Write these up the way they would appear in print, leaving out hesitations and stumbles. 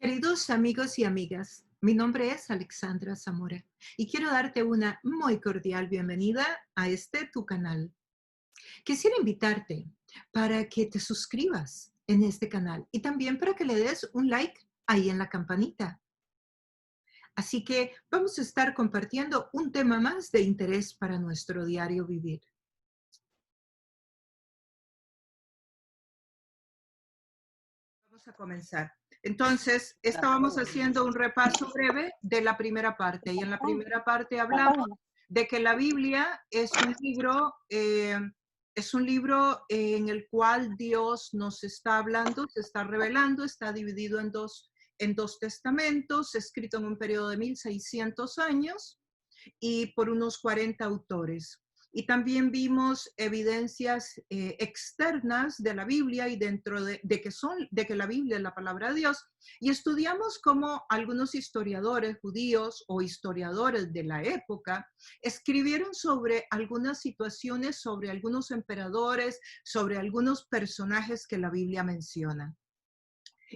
Queridos amigos y amigas, mi nombre es Alexandra Zamora y quiero darte una muy cordial bienvenida a tu canal. Quisiera invitarte para que te suscribas en este canal y también para que le des un like ahí en la campanita. Así que vamos a estar compartiendo un tema más de interés para nuestro diario vivir. Vamos a comenzar. Entonces, estábamos haciendo un repaso breve de la primera parte y en la primera parte hablamos de que la Biblia es un libro en el cual Dios nos está hablando, se está revelando, está dividido en dos testamentos, escrito en un periodo de 1600 años y por unos 40 autores. Y también vimos evidencias externas de la Biblia y dentro de que la Biblia es la palabra de Dios. Y estudiamos cómo algunos historiadores judíos o historiadores de la época escribieron sobre algunas situaciones, sobre algunos emperadores, sobre algunos personajes que la Biblia menciona.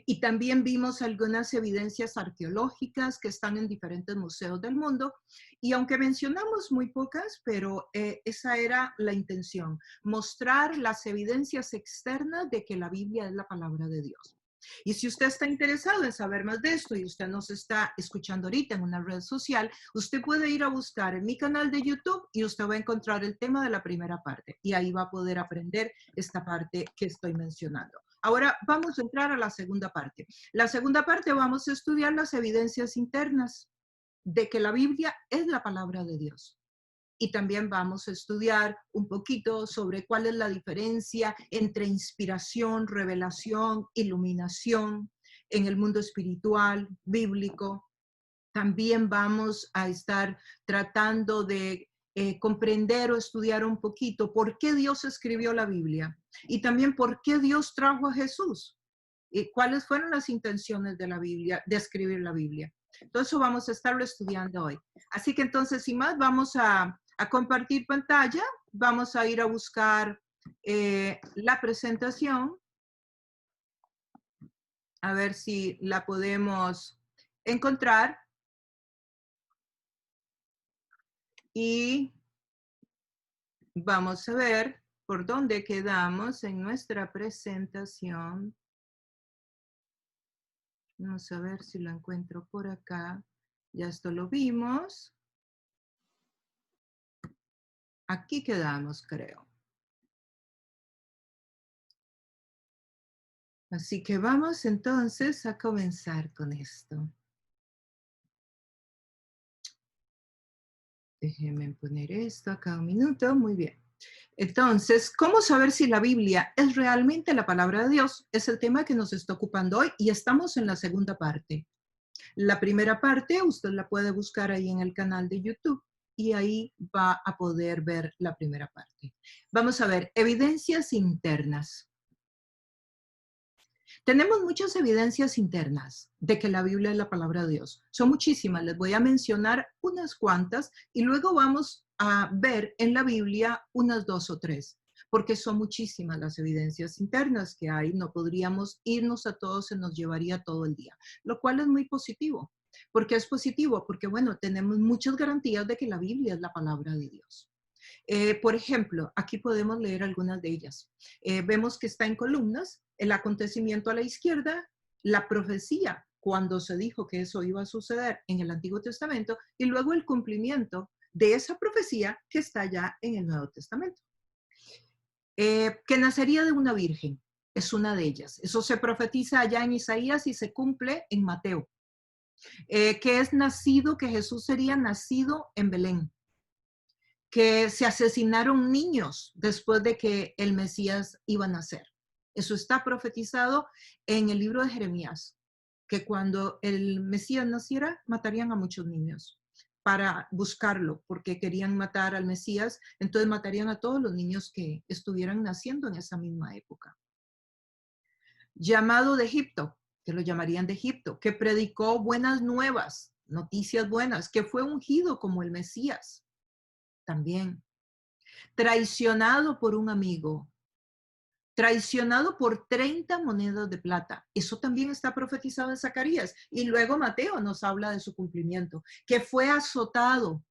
Y también vimos algunas evidencias arqueológicas que están en diferentes museos del mundo. Y aunque mencionamos muy pocas, pero esa era la intención, mostrar las evidencias externas de que la Biblia es la palabra de Dios. Y si usted está interesado en saber más de esto y usted nos está escuchando ahorita en una red social, usted puede ir a buscar en mi canal de YouTube y usted va a encontrar el tema de la primera parte. Y ahí va a poder aprender esta parte que estoy mencionando. Ahora vamos a entrar a la segunda parte. La segunda parte vamos a estudiar las evidencias internas de que la Biblia es la palabra de Dios. Y también vamos a estudiar un poquito sobre cuál es la diferencia entre inspiración, revelación, iluminación en el mundo espiritual, bíblico. También vamos a estar tratando de comprender o estudiar un poquito por qué Dios escribió la Biblia y también por qué Dios trajo a Jesús y cuáles fueron las intenciones de la Biblia, de escribir la Biblia. Todo eso vamos a estarlo estudiando hoy. Así que entonces, sin más, vamos a compartir pantalla, vamos a ir a buscar la presentación, a ver si la podemos encontrar. Y vamos a ver por dónde quedamos en nuestra presentación. Vamos a ver si lo encuentro por acá. Ya esto lo vimos. Aquí quedamos, creo. Así que vamos entonces a comenzar con esto. Déjenme poner esto acá un minuto. Muy bien. Entonces, ¿cómo saber si la Biblia es realmente la palabra de Dios? Es el tema que nos está ocupando hoy y estamos en la segunda parte. La primera parte usted la puede buscar ahí en el canal de YouTube y ahí va a poder ver la primera parte. Vamos a ver, evidencias internas. Tenemos muchas evidencias internas de que la Biblia es la palabra de Dios. Son muchísimas, les voy a mencionar unas cuantas y luego vamos a ver en la Biblia unas dos o tres, porque son muchísimas las evidencias internas que hay. No podríamos irnos a todos, se nos llevaría todo el día, lo cual es muy positivo. ¿Por qué es positivo? Porque, bueno, tenemos muchas garantías de que la Biblia es la palabra de Dios. Por ejemplo, aquí podemos leer algunas de ellas. Vemos que está en columnas, el acontecimiento a la izquierda, la profecía, cuando se dijo que eso iba a suceder en el Antiguo Testamento, y luego el cumplimiento de esa profecía que está ya en el Nuevo Testamento. Que nacería de una virgen, es una de ellas. Eso se profetiza allá en Isaías y se cumple en Mateo. Que es nacido, que Jesús sería nacido en Belén, que se asesinaron niños después de que el Mesías iba a nacer. Eso está profetizado en el libro de Jeremías, que cuando el Mesías naciera, matarían a muchos niños para buscarlo, porque querían matar al Mesías, entonces matarían a todos los niños que estuvieran naciendo en esa misma época. Llamado de Egipto, que lo llamarían de Egipto, que predicó buenas nuevas, noticias buenas, que fue ungido como el Mesías también. Traicionado por un amigo, traicionado por 30 monedas de plata. Eso también está profetizado en Zacarías. Y luego Mateo nos habla de su cumplimiento, que fue azotado,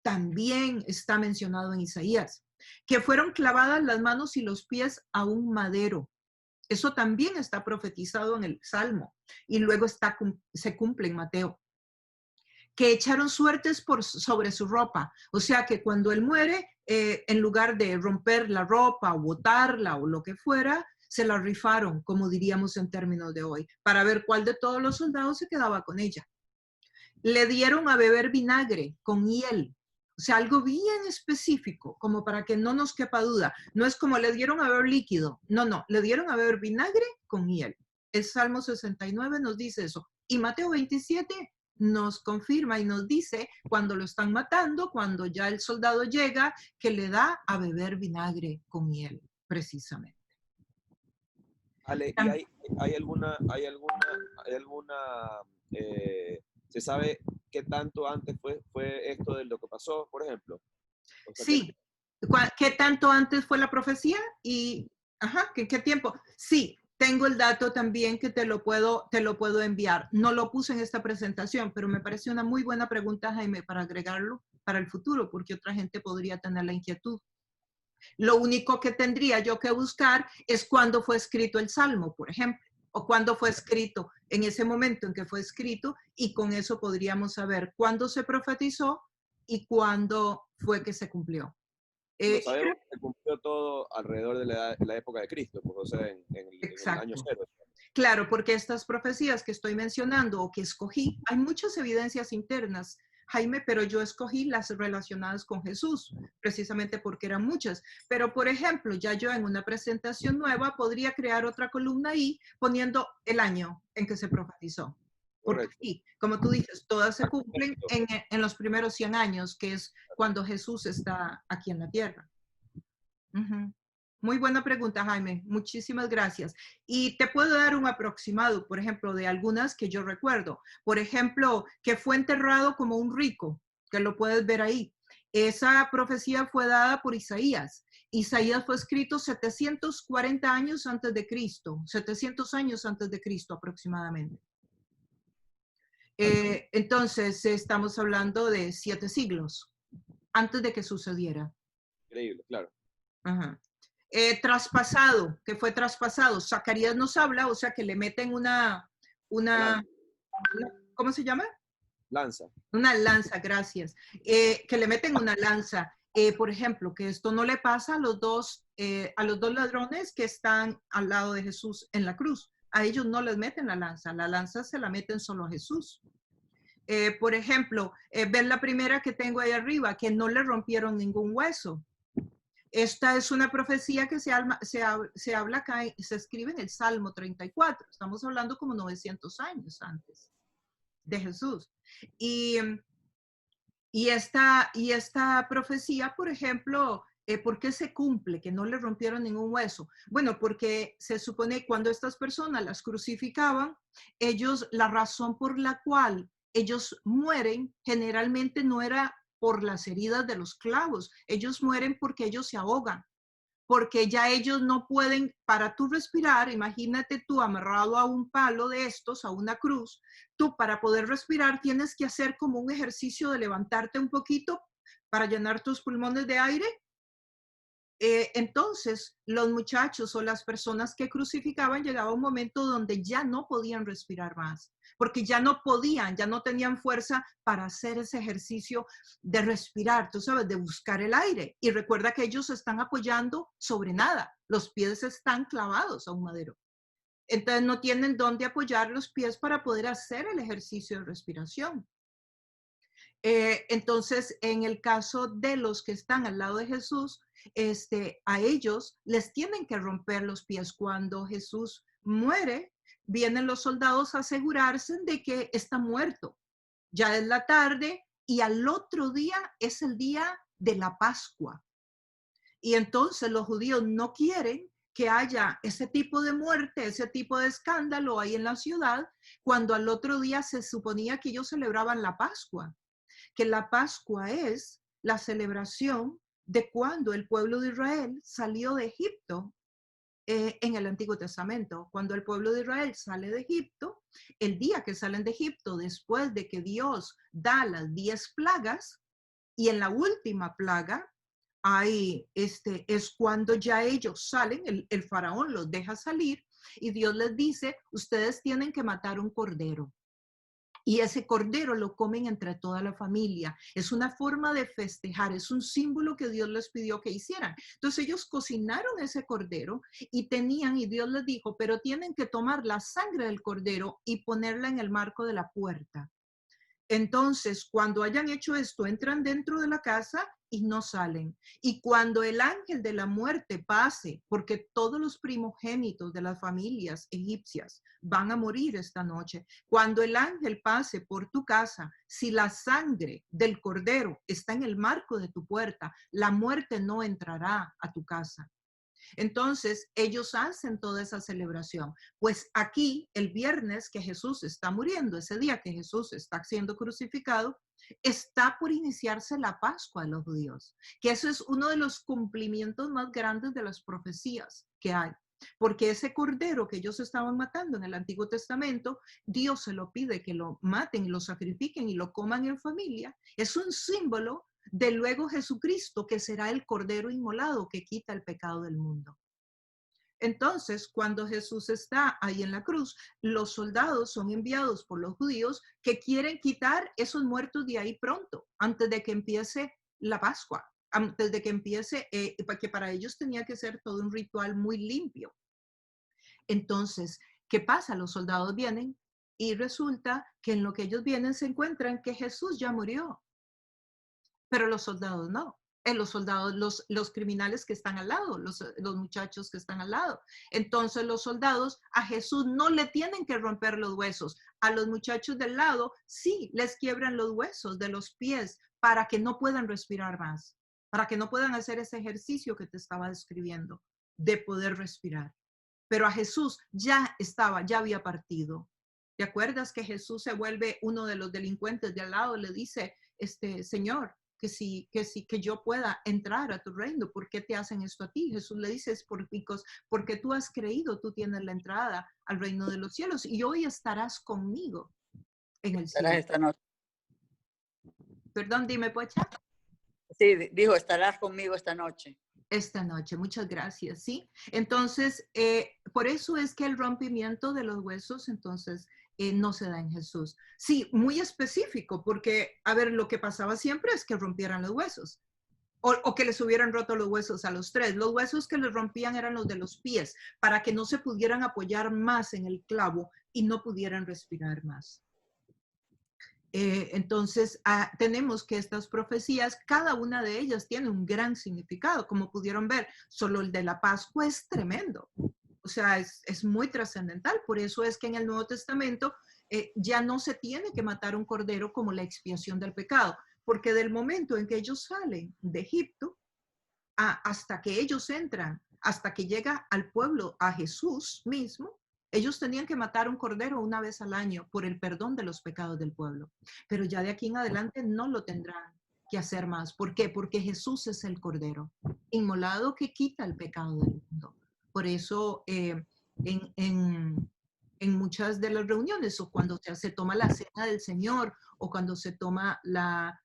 también está mencionado en Isaías, que fueron clavadas las manos y los pies a un madero. Eso también está profetizado en el Salmo y luego se cumple en Mateo. Que echaron suertes sobre su ropa. O sea que cuando él muere, en lugar de romper la ropa o botarla o lo que fuera, se la rifaron, como diríamos en términos de hoy, para ver cuál de todos los soldados se quedaba con ella. Le dieron a beber vinagre con hiel. O sea, algo bien específico, como para que no nos quepa duda. No es como le dieron a beber líquido. No, no, le dieron a beber vinagre con hiel. El Salmo 69 nos dice eso. Y Mateo 27 nos confirma y nos dice cuando lo están matando, cuando ya el soldado llega, que le da a beber vinagre con hiel, precisamente. Ale, ¿y hay alguna, se sabe qué tanto antes fue esto de lo que pasó, por ejemplo? O sea, Sí. ¿Qué tanto antes fue la profecía? Y, ajá, ¿qué tiempo? Sí, tengo el dato también que te lo puedo enviar. No lo puse en esta presentación, pero me parece una muy buena pregunta, Jaime, para agregarlo para el futuro, porque otra gente podría tener la inquietud. Lo único que tendría yo que buscar es cuándo fue escrito el Salmo, por ejemplo, o cuándo fue escrito, en ese momento en que fue escrito, y con eso podríamos saber cuándo se profetizó y cuándo fue que se cumplió. lo Y sabemos creo, que se cumplió todo alrededor de la época de Cristo, pues, o sea, en el año exacto. cero. Claro, porque estas profecías que estoy mencionando o que escogí, hay muchas evidencias internas, Jaime, pero yo escogí las relacionadas con Jesús, precisamente porque eran muchas. Pero, por ejemplo, ya yo en una presentación nueva podría crear otra columna ahí poniendo el año en que se profetizó. Porque Correcto. sí, como tú dices, todas se cumplen Perfecto. en los primeros 100 años, que es cuando Jesús está aquí en la tierra. Ujú. Muy buena pregunta, Jaime. Muchísimas gracias. Y te puedo dar un aproximado, por ejemplo, de algunas que yo recuerdo. Por ejemplo, que fue enterrado como un rico, que lo puedes ver ahí. Esa profecía fue dada por Isaías. Isaías fue escrito 740 años antes de Cristo, 700 años antes de Cristo aproximadamente. Entonces, estamos hablando de 7 siglos antes de que sucediera. Increíble, claro. Ajá. Traspasado, que fue traspasado. Zacarías nos habla, o sea, que le meten La una, lanza. ¿cómo se llama? Lanza. Una lanza, gracias. Que le meten una lanza. Por ejemplo, que esto no le pasa a los dos ladrones que están al lado de Jesús en la cruz. A ellos no les meten la lanza se la meten solo a Jesús. Por ejemplo, ven la primera que tengo ahí arriba, que no le rompieron ningún hueso. Esta es una profecía que se habla acá, se escribe en el Salmo 34. Estamos hablando como 900 años antes de Jesús. Y, y esta profecía, por ejemplo, ¿por qué se cumple? Que no le rompieron ningún hueso. Bueno, porque se supone que cuando estas personas las crucificaban, la razón por la cual ellos mueren generalmente no era por las heridas de los clavos, ellos mueren porque ellos se ahogan, porque ya ellos no pueden, para tú respirar, imagínate tú amarrado a un palo de estos, a una cruz, tú para poder respirar tienes que hacer como un ejercicio de levantarte un poquito para llenar tus pulmones de aire. Entonces, los muchachos o las personas que crucificaban llegaba un momento donde ya no podían respirar más, porque ya no podían, ya no tenían fuerza para hacer ese ejercicio de respirar, tú sabes, de buscar el aire. Y recuerda que ellos se están apoyando sobre nada, los pies están clavados a un madero. Entonces, no tienen dónde apoyar los pies para poder hacer el ejercicio de respiración. Entonces, en el caso de los que están al lado de Jesús, a ellos les tienen que romper los pies. Cuando Jesús muere, vienen los soldados a asegurarse de que está muerto. Ya es la tarde y al otro día es el día de la Pascua. Y entonces los judíos no quieren que haya ese tipo de muerte, ese tipo de escándalo ahí en la ciudad, cuando al otro día se suponía que ellos celebraban la Pascua, que la Pascua es la celebración de cuando el pueblo de Israel salió de Egipto en el Antiguo Testamento. Cuando el pueblo de Israel sale de Egipto, el día que salen de Egipto, después de que Dios da las 10 plagas, y en la última plaga, ahí es cuando ya ellos salen, el faraón los deja salir y Dios les dice, ustedes tienen que matar un cordero. Y ese cordero lo comen entre toda la familia. Es una forma de festejar, es un símbolo que Dios les pidió que hicieran. Entonces ellos cocinaron ese cordero y Dios les dijo, pero tienen que tomar la sangre del cordero y ponerla en el marco de la puerta. Entonces, cuando hayan hecho esto, entran dentro de la casa y no salen. Y cuando el ángel de la muerte pase, porque todos los primogénitos de las familias egipcias van a morir esta noche, cuando el ángel pase por tu casa, si la sangre del cordero está en el marco de tu puerta, la muerte no entrará a tu casa. Entonces, ellos hacen toda esa celebración. Pues aquí, el viernes que Jesús está muriendo, ese día que Jesús está siendo crucificado, está por iniciarse la Pascua de los judíos, que eso es uno de los cumplimientos más grandes de las profecías que hay. Porque ese cordero que ellos estaban matando en el Antiguo Testamento, Dios se lo pide que lo maten, lo sacrifiquen y lo coman en familia. Es un símbolo de luego Jesucristo, que será el cordero inmolado que quita el pecado del mundo. Entonces, cuando Jesús está ahí en la cruz, los soldados son enviados por los judíos que quieren quitar esos muertos de ahí pronto, antes de que empiece la Pascua, antes de que empiece, porque para ellos tenía que ser todo un ritual muy limpio. Entonces, ¿qué pasa? Los soldados vienen y resulta que en lo que ellos vienen se encuentran que Jesús ya murió. Pero los soldados no. Los soldados, los criminales que están al lado, los muchachos que están al lado. Entonces los soldados a Jesús no le tienen que romper los huesos. A los muchachos del lado sí les quiebran los huesos de los pies para que no puedan respirar más, para que no puedan hacer ese ejercicio que te estaba describiendo, de poder respirar. Pero a Jesús ya había partido. ¿Te acuerdas que Jesús se vuelve uno de los delincuentes de al lado? Le dice, Señor, que yo pueda entrar a tu reino. ¿Por qué te hacen esto a ti? Jesús le dice, es porque tú has creído, tú tienes la entrada al reino de los cielos y hoy estarás conmigo en el cielo. Esta noche. Perdón, dime, Pocha. Sí, dijo, estarás conmigo esta noche. Esta noche, muchas gracias, ¿sí? Entonces, por eso es que el rompimiento de los huesos, entonces, no se da en Jesús. Sí, muy específico, porque, a ver, lo que pasaba siempre es que rompieran los huesos, o que les hubieran roto los huesos a los tres. Los huesos que les rompían eran los de los pies, para que no se pudieran apoyar más en el clavo y no pudieran respirar más. Entonces, tenemos que estas profecías, cada una de ellas tiene un gran significado. Como pudieron ver, solo el de la Pascua es tremendo. O sea, es muy trascendental. Por eso es que en el Nuevo Testamento ya no se tiene que matar un cordero como la expiación del pecado, porque del momento en que ellos salen de Egipto hasta que ellos entran, hasta que llega al pueblo, a Jesús mismo, ellos tenían que matar un cordero una vez al año por el perdón de los pecados del pueblo. Pero ya de aquí en adelante no lo tendrán que hacer más. ¿Por qué? Porque Jesús es el cordero inmolado que quita el pecado del mundo. Por eso en muchas de las reuniones o cuando se toma la cena del Señor o cuando se toma la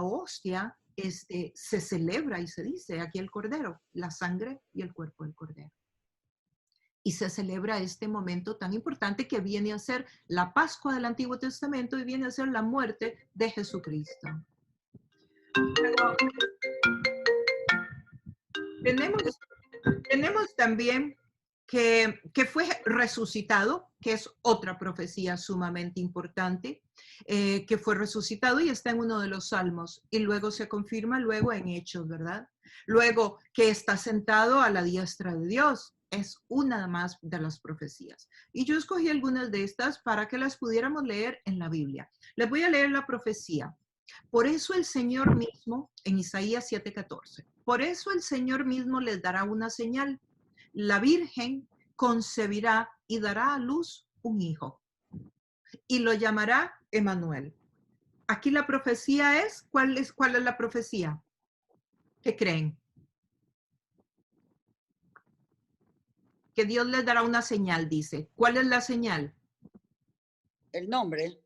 hostia, se celebra y se dice aquí el cordero, la sangre y el cuerpo del cordero. Y se celebra este momento tan importante que viene a ser la Pascua del Antiguo Testamento y viene a ser la muerte de Jesucristo. Tenemos también que fue resucitado, que es otra profecía sumamente importante, que fue resucitado y está en uno de los salmos y luego se confirma luego en Hechos, ¿verdad? Luego que está sentado a la diestra de Dios, es una más de las profecías. Y yo escogí algunas de estas para que las pudiéramos leer en la Biblia. Les voy a leer la profecía. Por eso el Señor mismo, en Isaías 7:14, por eso el Señor mismo les dará una señal. La Virgen concebirá y dará a luz un hijo y lo llamará Emmanuel. Aquí la profecía es, ¿cuál es la profecía? ¿Qué creen? que Dios les dará una señal, dice. ¿Cuál es la señal? El nombre.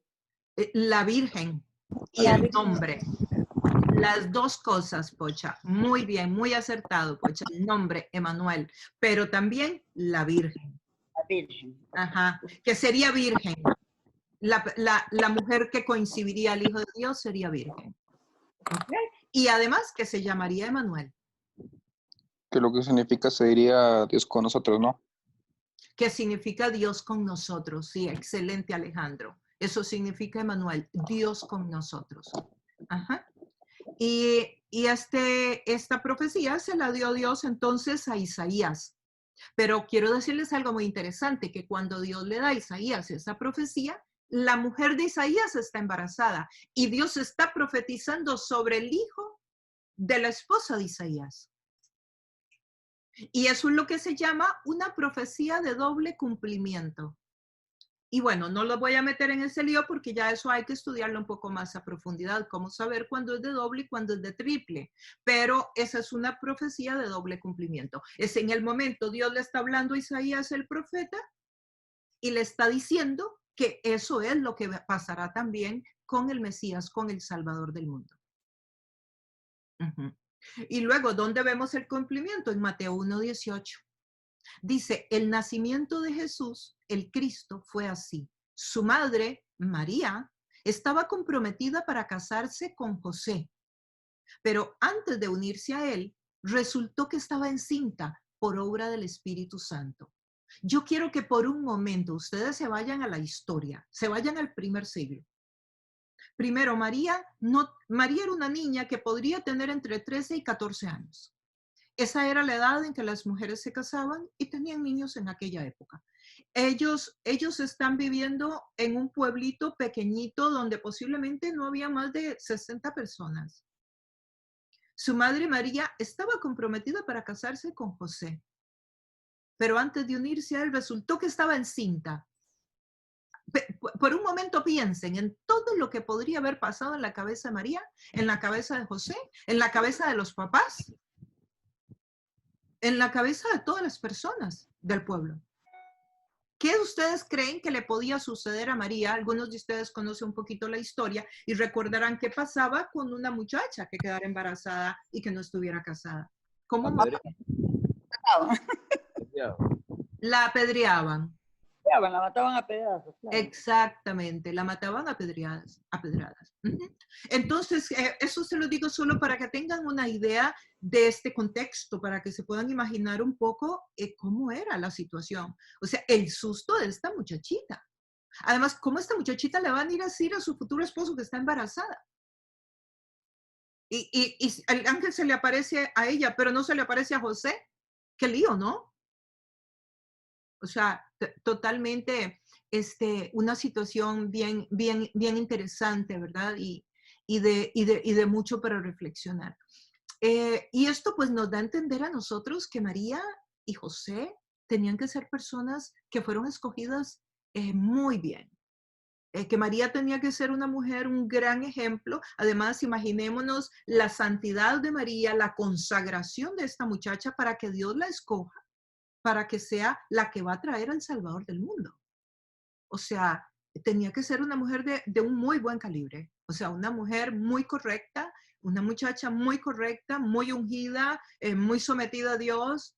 La Virgen y La el Virgen. nombre. Las dos cosas, Pocha. Muy bien, muy acertado, Pocha. El nombre, Emanuel, pero también la Virgen. La Virgen. Ajá, que sería virgen. La mujer que coincidiría al Hijo de Dios sería virgen. ¿Okay? Y además que se llamaría Emanuel. Que lo que significa se diría Dios con nosotros, ¿no? Que significa Dios con nosotros. Sí, excelente, Alejandro. Eso significa Emanuel, Dios con nosotros. Ajá. Y esta profecía se la dio Dios entonces a Isaías. Pero quiero decirles algo muy interesante, que cuando Dios le da a Isaías esa profecía, la mujer de Isaías está embarazada y Dios está profetizando sobre el hijo de la esposa de Isaías. Y eso es lo que se llama una profecía de doble cumplimiento. Y bueno, no lo voy a meter en ese lío porque ya eso hay que estudiarlo un poco más a profundidad, cómo saber cuándo es de doble y cuándo es de triple. Pero esa es una profecía de doble cumplimiento. Es en el momento Dios le está hablando a Isaías el profeta y le está diciendo que eso es lo que pasará también con el Mesías, con el Salvador del mundo. Y luego, ¿dónde vemos el cumplimiento? En Mateo 1:18. Dice, el nacimiento de Jesús, el Cristo, fue así. Su madre, María, estaba comprometida para casarse con José, pero antes de unirse a él, resultó que estaba encinta por obra del Espíritu Santo. Yo quiero que por un momento ustedes se vayan a la historia, se vayan al primer siglo. Primero, María era una niña que podría tener entre 13 y 14 años. Esa era la edad en que las mujeres se casaban y tenían niños en aquella época. Ellos están viviendo en un pueblito pequeñito donde posiblemente no había más de 60 personas. Su madre María estaba comprometida para casarse con José, pero antes de unirse a él resultó que estaba encinta. Por un momento piensen en todo lo que podría haber pasado en la cabeza de María, en la cabeza de José, en la cabeza de los papás, en la cabeza de todas las personas del pueblo. ¿Qué ustedes creen que le podía suceder a María? Algunos de ustedes conocen un poquito la historia y recordarán qué pasaba con una muchacha que quedara embarazada y que no estuviera casada. ¿Cómo la apedreaban? La mataban a pedazos. Claro. Exactamente, la mataban a pedradas. Entonces, eso se lo digo solo para que tengan una idea de este contexto, para que se puedan imaginar un poco cómo era la situación. O sea, el susto de esta muchachita. Además, ¿cómo esta muchachita le van a ir a decir a su futuro esposo que está embarazada? Y el ángel se le aparece a ella, pero no se le aparece a José. Qué lío, ¿no? O sea, totalmente una situación bien interesante, ¿verdad? Y de mucho para reflexionar. Y esto pues nos da a entender a nosotros que María y José tenían que ser personas que fueron escogidas muy bien. Que María tenía que ser una mujer, un gran ejemplo. Además, imaginémonos la santidad de María, la consagración de esta muchacha para que Dios la escoja, para que sea la que va a traer al Salvador del mundo. O sea, tenía que ser una mujer de un muy buen calibre. O sea, una mujer muy correcta, una muchacha muy correcta, muy ungida, muy sometida a Dios,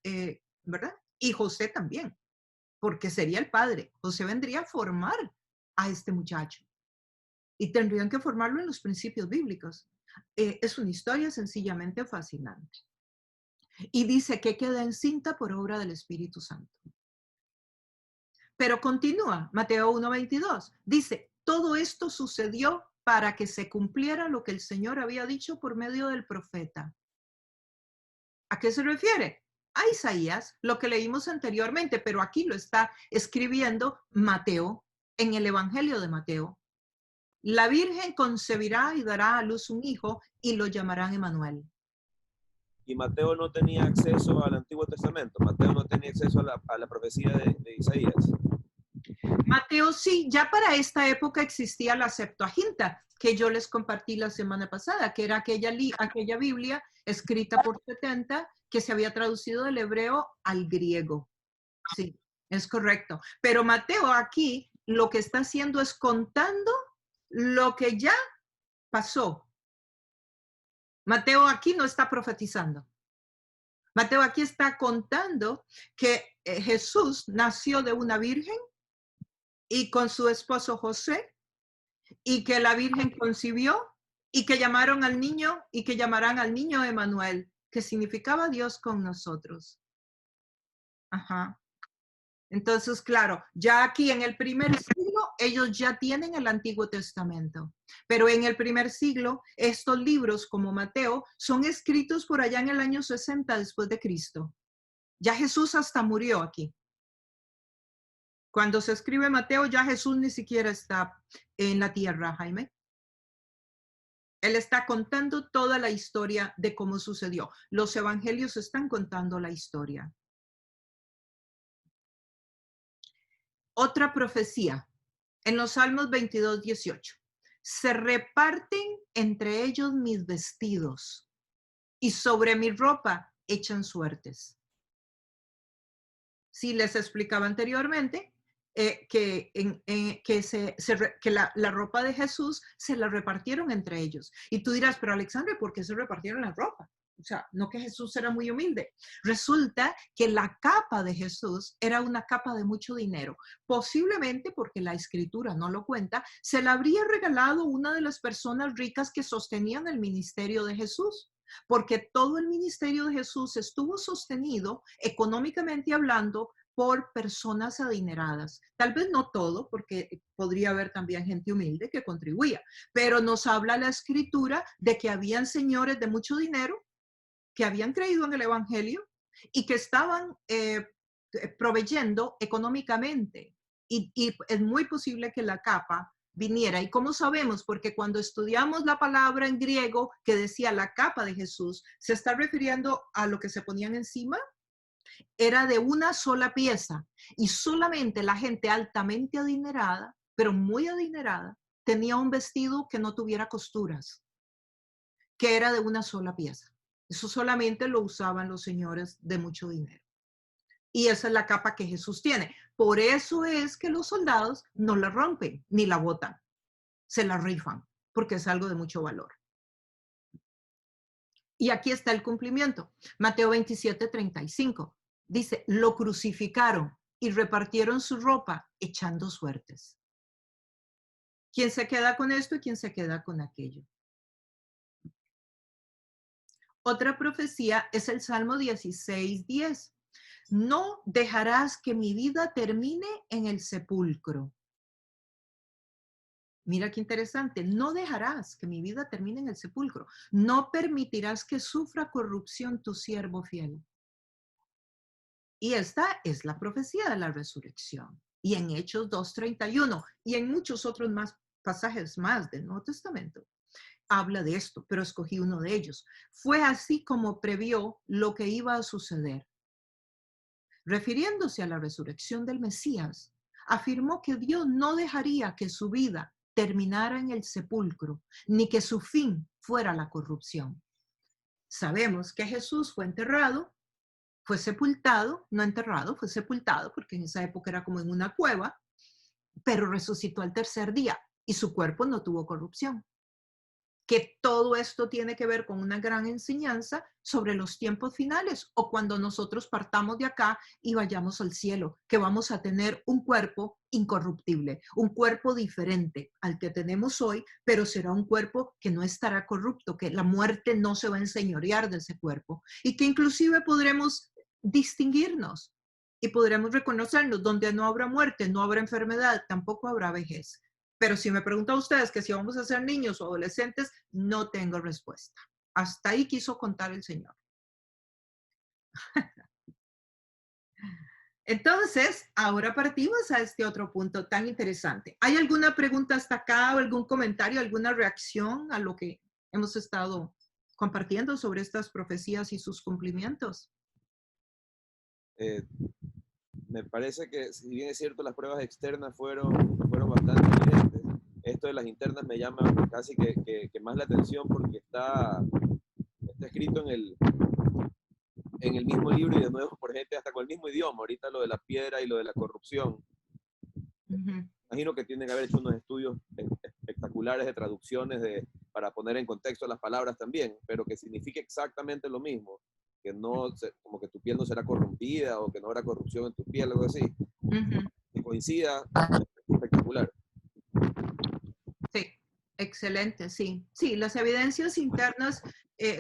¿verdad? Y José también, porque sería el padre. José vendría a formar a este muchacho. Y tendrían que formarlo en los principios bíblicos. Es una historia sencillamente fascinante. Y dice que queda encinta por obra del Espíritu Santo. Pero continúa, Mateo 1:22. Dice, todo esto sucedió para que se cumpliera lo que el Señor había dicho por medio del profeta. ¿A qué se refiere? A Isaías, lo que leímos anteriormente, pero aquí lo está escribiendo Mateo en el Evangelio de Mateo. La Virgen concebirá y dará a luz un hijo y lo llamarán Emanuel. Y Mateo no tenía acceso al Antiguo Testamento. Mateo no tenía acceso a la profecía de Isaías. Mateo sí, ya para esta época existía la Septuaginta, que yo les compartí la semana pasada, que era aquella Biblia escrita por 70 que se había traducido del hebreo al griego. Sí, es correcto. Pero Mateo aquí lo que está haciendo es contando lo que ya pasó. Mateo aquí no está profetizando. Mateo aquí está contando que Jesús nació de una virgen y con su esposo José, y que la virgen concibió y que llamaron al niño y que llamarán al niño Emanuel, que significaba Dios con nosotros. Ajá. Entonces, claro, ya aquí en el primer siglo, ellos ya tienen el Antiguo Testamento, pero en el primer siglo, estos libros como Mateo son escritos por allá en el año 60 después de Cristo. Ya Jesús hasta murió aquí. Cuando se escribe Mateo, ya Jesús ni siquiera está en la tierra, Jaime. Él está contando toda la historia de cómo sucedió. Los evangelios están contando la historia. Otra profecía, en los Salmos 22, 18. Se reparten entre ellos mis vestidos y sobre mi ropa echan suertes. Sí, les explicaba anteriormente que la ropa de Jesús se la repartieron entre ellos. Y tú dirás, pero Alexandre, ¿por qué se repartieron la ropa? O sea, no que Jesús era muy humilde. Resulta que la capa de Jesús era una capa de mucho dinero. Posiblemente, porque la escritura no lo cuenta, se la habría regalado una de las personas ricas que sostenían el ministerio de Jesús. Porque todo el ministerio de Jesús estuvo sostenido económicamente hablando por personas adineradas. Tal vez no todo, porque podría haber también gente humilde que contribuía, pero nos habla la escritura de que habían señores de mucho dinero que habían creído en el evangelio y que estaban proveyendo económicamente. Y es muy posible que la capa viniera. ¿Y cómo sabemos? Porque cuando estudiamos la palabra en griego que decía la capa de Jesús, se está refiriendo a lo que se ponían encima. Era de una sola pieza y solamente la gente altamente adinerada, pero muy adinerada, tenía un vestido que no tuviera costuras, que era de una sola pieza. Eso solamente lo usaban los señores de mucho dinero. Y esa es la capa que Jesús tiene. Por eso es que los soldados no la rompen ni la botan. Se la rifan, porque es algo de mucho valor. Y aquí está el cumplimiento. Mateo 27, 35. Dice, lo crucificaron y repartieron su ropa echando suertes. ¿Quién se queda con esto y quién se queda con aquello? Otra profecía es el Salmo 16, 10. No dejarás que mi vida termine en el sepulcro. Mira qué interesante. No dejarás que mi vida termine en el sepulcro. No permitirás que sufra corrupción tu siervo fiel. Y esta es la profecía de la resurrección. Y en Hechos 2:31 y en muchos otros más pasajes más del Nuevo Testamento habla de esto, pero escogí uno de ellos. Fue así como previó lo que iba a suceder. Refiriéndose a la resurrección del Mesías, afirmó que Dios no dejaría que su vida terminara en el sepulcro, ni que su fin fuera la corrupción. Sabemos que Jesús fue enterrado, fue sepultado, no enterrado, fue sepultado, porque en esa época era como en una cueva, pero resucitó al tercer día y su cuerpo no tuvo corrupción. Que todo esto tiene que ver con una gran enseñanza sobre los tiempos finales o cuando nosotros partamos de acá y vayamos al cielo, que vamos a tener un cuerpo incorruptible, un cuerpo diferente al que tenemos hoy, pero será un cuerpo que no estará corrupto, que la muerte no se va a enseñorear de ese cuerpo y que inclusive podremos distinguirnos y podremos reconocernos donde no habrá muerte, no habrá enfermedad, tampoco habrá vejez. Pero si me preguntan ustedes que si vamos a ser niños o adolescentes, no tengo respuesta. Hasta ahí quiso contar el Señor. Entonces, ahora partimos a este otro punto tan interesante. ¿Hay alguna pregunta hasta acá o algún comentario, alguna reacción a lo que hemos estado compartiendo sobre estas profecías y sus cumplimientos? Me parece que, si bien es cierto, las pruebas externas fueron bastante evidentes, esto de las internas me llama casi que más la atención porque está escrito en el mismo libro y de nuevo por gente hasta con el mismo idioma. Ahorita lo de la piedra y lo de la corrupción. Ujú. Imagino que tienen que haber hecho unos estudios espectaculares de traducciones para poner en contexto las palabras también, pero que signifique exactamente lo mismo, que no, como que tu piel no será corrompida o que no habrá corrupción en tu piel, algo así, Ujú. que coincida, espectacular. Sí, excelente, sí. Sí, las evidencias internas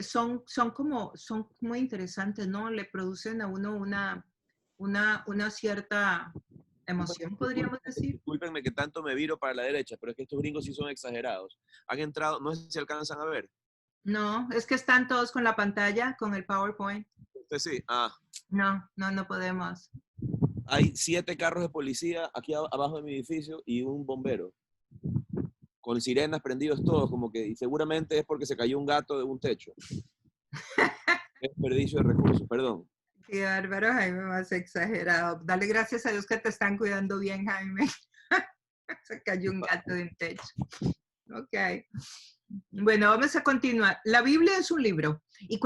son como interesantes, ¿no? Le producen a uno una cierta emoción, podríamos decir. Discúlpenme que tanto me viro para la derecha, pero es que estos gringos sí son exagerados. Han entrado, no sé si alcanzan a ver. No, es que están todos con la pantalla, con el PowerPoint. Usted sí, No podemos. hay 7 carros de policía aquí abajo de mi edificio y un bombero, con sirenas prendidos todos, como que, y seguramente es porque se cayó un gato de un techo. Desperdicio de recursos, perdón. Qué bárbaro, Jaime, más exagerado. Dale gracias a Dios que te están cuidando bien, Jaime. Se cayó un gato de un techo. Ok. Bueno, vamos a continuar. La Biblia es un libro. Y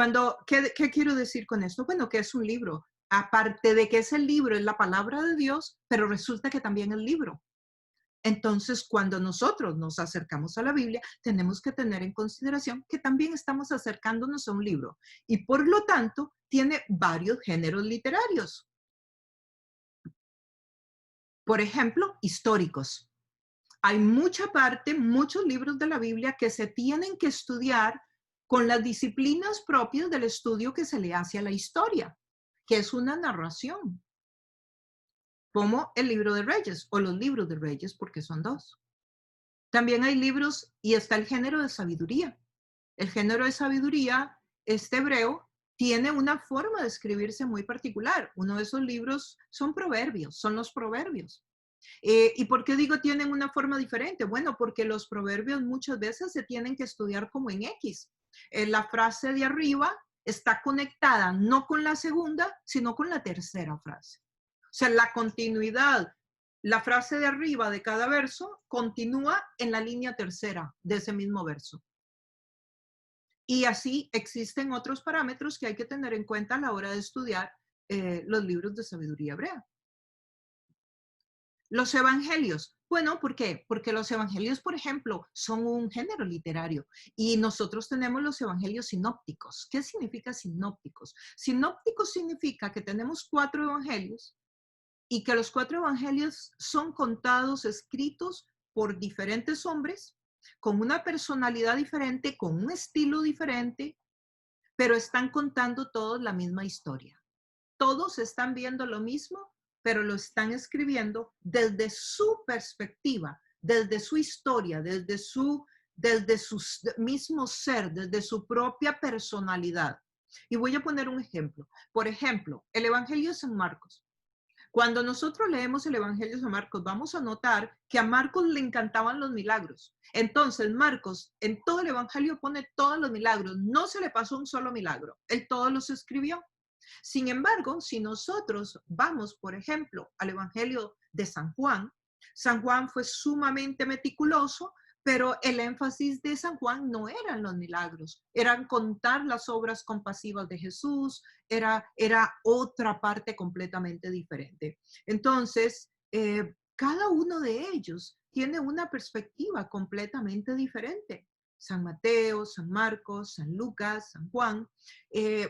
¿qué quiero decir con esto? Bueno, que es un libro. Aparte de que es el libro, es la palabra de Dios, pero resulta que también es libro. Entonces, cuando nosotros nos acercamos a la Biblia, tenemos que tener en consideración que también estamos acercándonos a un libro y por lo tanto tiene varios géneros literarios. Por ejemplo, históricos. Hay muchos libros de la Biblia que se tienen que estudiar con las disciplinas propias del estudio que se le hace a la historia, que es una narración, como el libro de Reyes o los libros de Reyes, porque son dos. También hay libros y está el género de sabiduría. El género de sabiduría, este hebreo, tiene una forma de escribirse muy particular. Uno de esos libros son proverbios, son los proverbios. ¿Y por qué digo tienen una forma diferente? Bueno, porque los proverbios muchas veces se tienen que estudiar como en X. La frase de arriba está conectada no con la segunda, sino con la tercera frase. O sea, la continuidad, la frase de arriba de cada verso continúa en la línea tercera de ese mismo verso. Y así existen otros parámetros que hay que tener en cuenta a la hora de estudiar los libros de sabiduría hebrea. Los evangelios. Bueno, ¿por qué? Porque los evangelios, por ejemplo, son un género literario y nosotros tenemos los evangelios sinópticos. ¿Qué significa sinópticos? Sinópticos significa que tenemos 4 evangelios y que los 4 evangelios son contados, escritos por diferentes hombres, con una personalidad diferente, con un estilo diferente, pero están contando todos la misma historia. Todos están viendo lo mismo, pero lo están escribiendo desde su perspectiva, desde su historia, desde su mismo ser, desde su propia personalidad. Y voy a poner un ejemplo. Por ejemplo, el Evangelio de San Marcos. Cuando nosotros leemos el Evangelio de San Marcos, vamos a notar que a Marcos le encantaban los milagros. Entonces, Marcos en todo el Evangelio pone todos los milagros. No se le pasó un solo milagro. Él todos los escribió. Sin embargo, si nosotros vamos, por ejemplo, al Evangelio de San Juan fue sumamente meticuloso, pero el énfasis de San Juan no eran los milagros, eran contar las obras compasivas de Jesús, era otra parte completamente diferente. Entonces, cada uno de ellos tiene una perspectiva completamente diferente. San Mateo, San Marcos, San Lucas, San Juan.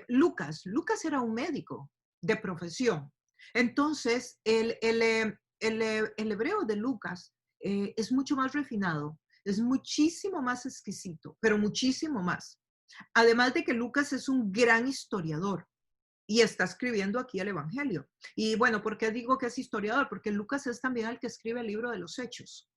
Lucas era un médico de profesión. Entonces, el hebreo de Lucas es mucho más refinado, es muchísimo más exquisito, pero muchísimo más. Además de que Lucas es un gran historiador y está escribiendo aquí el Evangelio. Y bueno, ¿por qué digo que es historiador? Porque Lucas es también el que escribe el libro de los Hechos.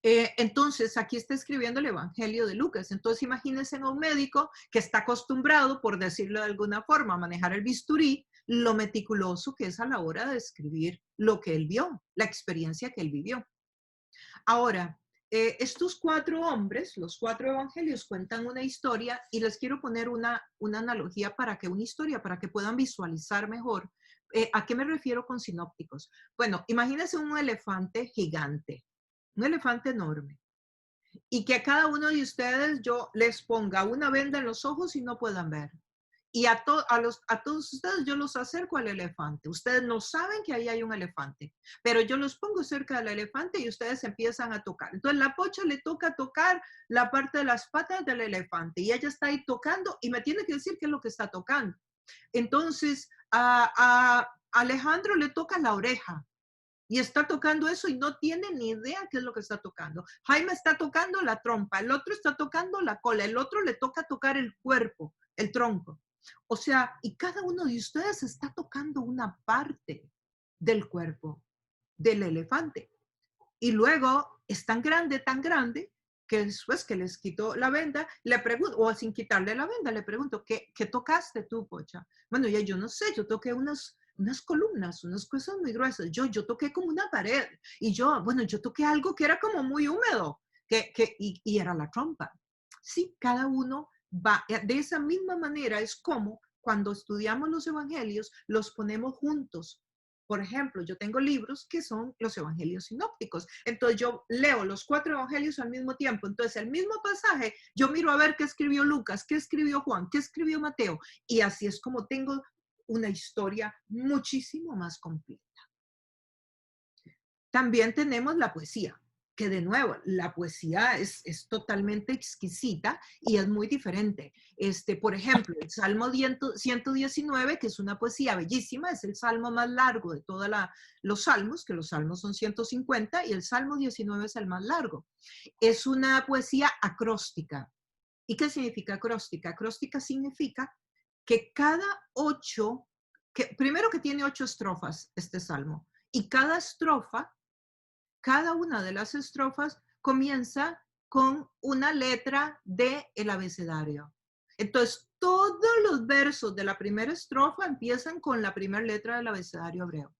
Entonces, aquí está escribiendo el Evangelio de Lucas. Entonces, imagínense a un médico que está acostumbrado, por decirlo de alguna forma, a manejar el bisturí, lo meticuloso que es a la hora de escribir lo que él vio, la experiencia que él vivió. Ahora, estos 4 hombres, los 4 evangelios, cuentan una historia y les quiero poner una analogía para que puedan visualizar mejor. ¿A qué me refiero con sinópticos? Bueno, imagínense un elefante gigante, un elefante enorme, y que a cada uno de ustedes yo les ponga una venda en los ojos y no puedan ver. y a todos ustedes yo los acerco al elefante. Ustedes no saben que ahí hay un elefante, pero yo los pongo cerca del elefante y ustedes empiezan a tocar. Entonces la pocha le toca tocar la parte de las patas del elefante y ella está ahí tocando y me tiene que decir qué es lo que está tocando. Entonces a Alejandro le toca la oreja. Y está tocando eso y no tiene ni idea qué es lo que está tocando. Jaime está tocando la trompa, el otro está tocando la cola, el otro le toca tocar el cuerpo, el tronco. O sea, y cada uno de ustedes está tocando una parte del cuerpo del elefante. Y luego es tan grande, que después que les quitó la venda, le pregunto, o sin quitarle la venda, le pregunto, ¿qué tocaste tú, Pocha? Bueno, ya yo no sé, yo toqué unas columnas, unas cosas muy gruesas. Yo toqué como una pared. Y yo toqué algo que era como muy húmedo, y era la trompa. Sí, cada uno va, de esa misma manera es como cuando estudiamos los evangelios, los ponemos juntos. Por ejemplo, yo tengo libros que son los evangelios sinópticos. Entonces yo leo los 4 evangelios al mismo tiempo. Entonces el mismo pasaje, yo miro a ver qué escribió Lucas, qué escribió Juan, qué escribió Mateo. Y así es como tengo una historia muchísimo más completa. También tenemos la poesía, que de nuevo, la poesía es totalmente exquisita y es muy diferente. Por ejemplo, el Salmo 119, que es una poesía bellísima, es el salmo más largo de todos los salmos, que los salmos son 150, y el Salmo 19 es el más largo. Es una poesía acróstica. ¿Y qué significa acróstica? Acróstica significa que primero que tiene 8 estrofas este salmo, y cada una de las estrofas comienza con una letra del abecedario. Entonces, todos los versos de la primera estrofa empiezan con la primera letra del abecedario hebreo.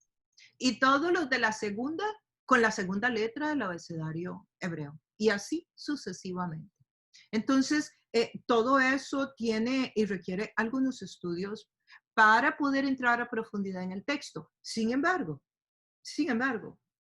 Y todos los de la segunda, con la segunda letra del abecedario hebreo. Y así sucesivamente. Entonces, todo eso tiene y requiere algunos estudios para poder entrar a profundidad en el texto. Sin embargo,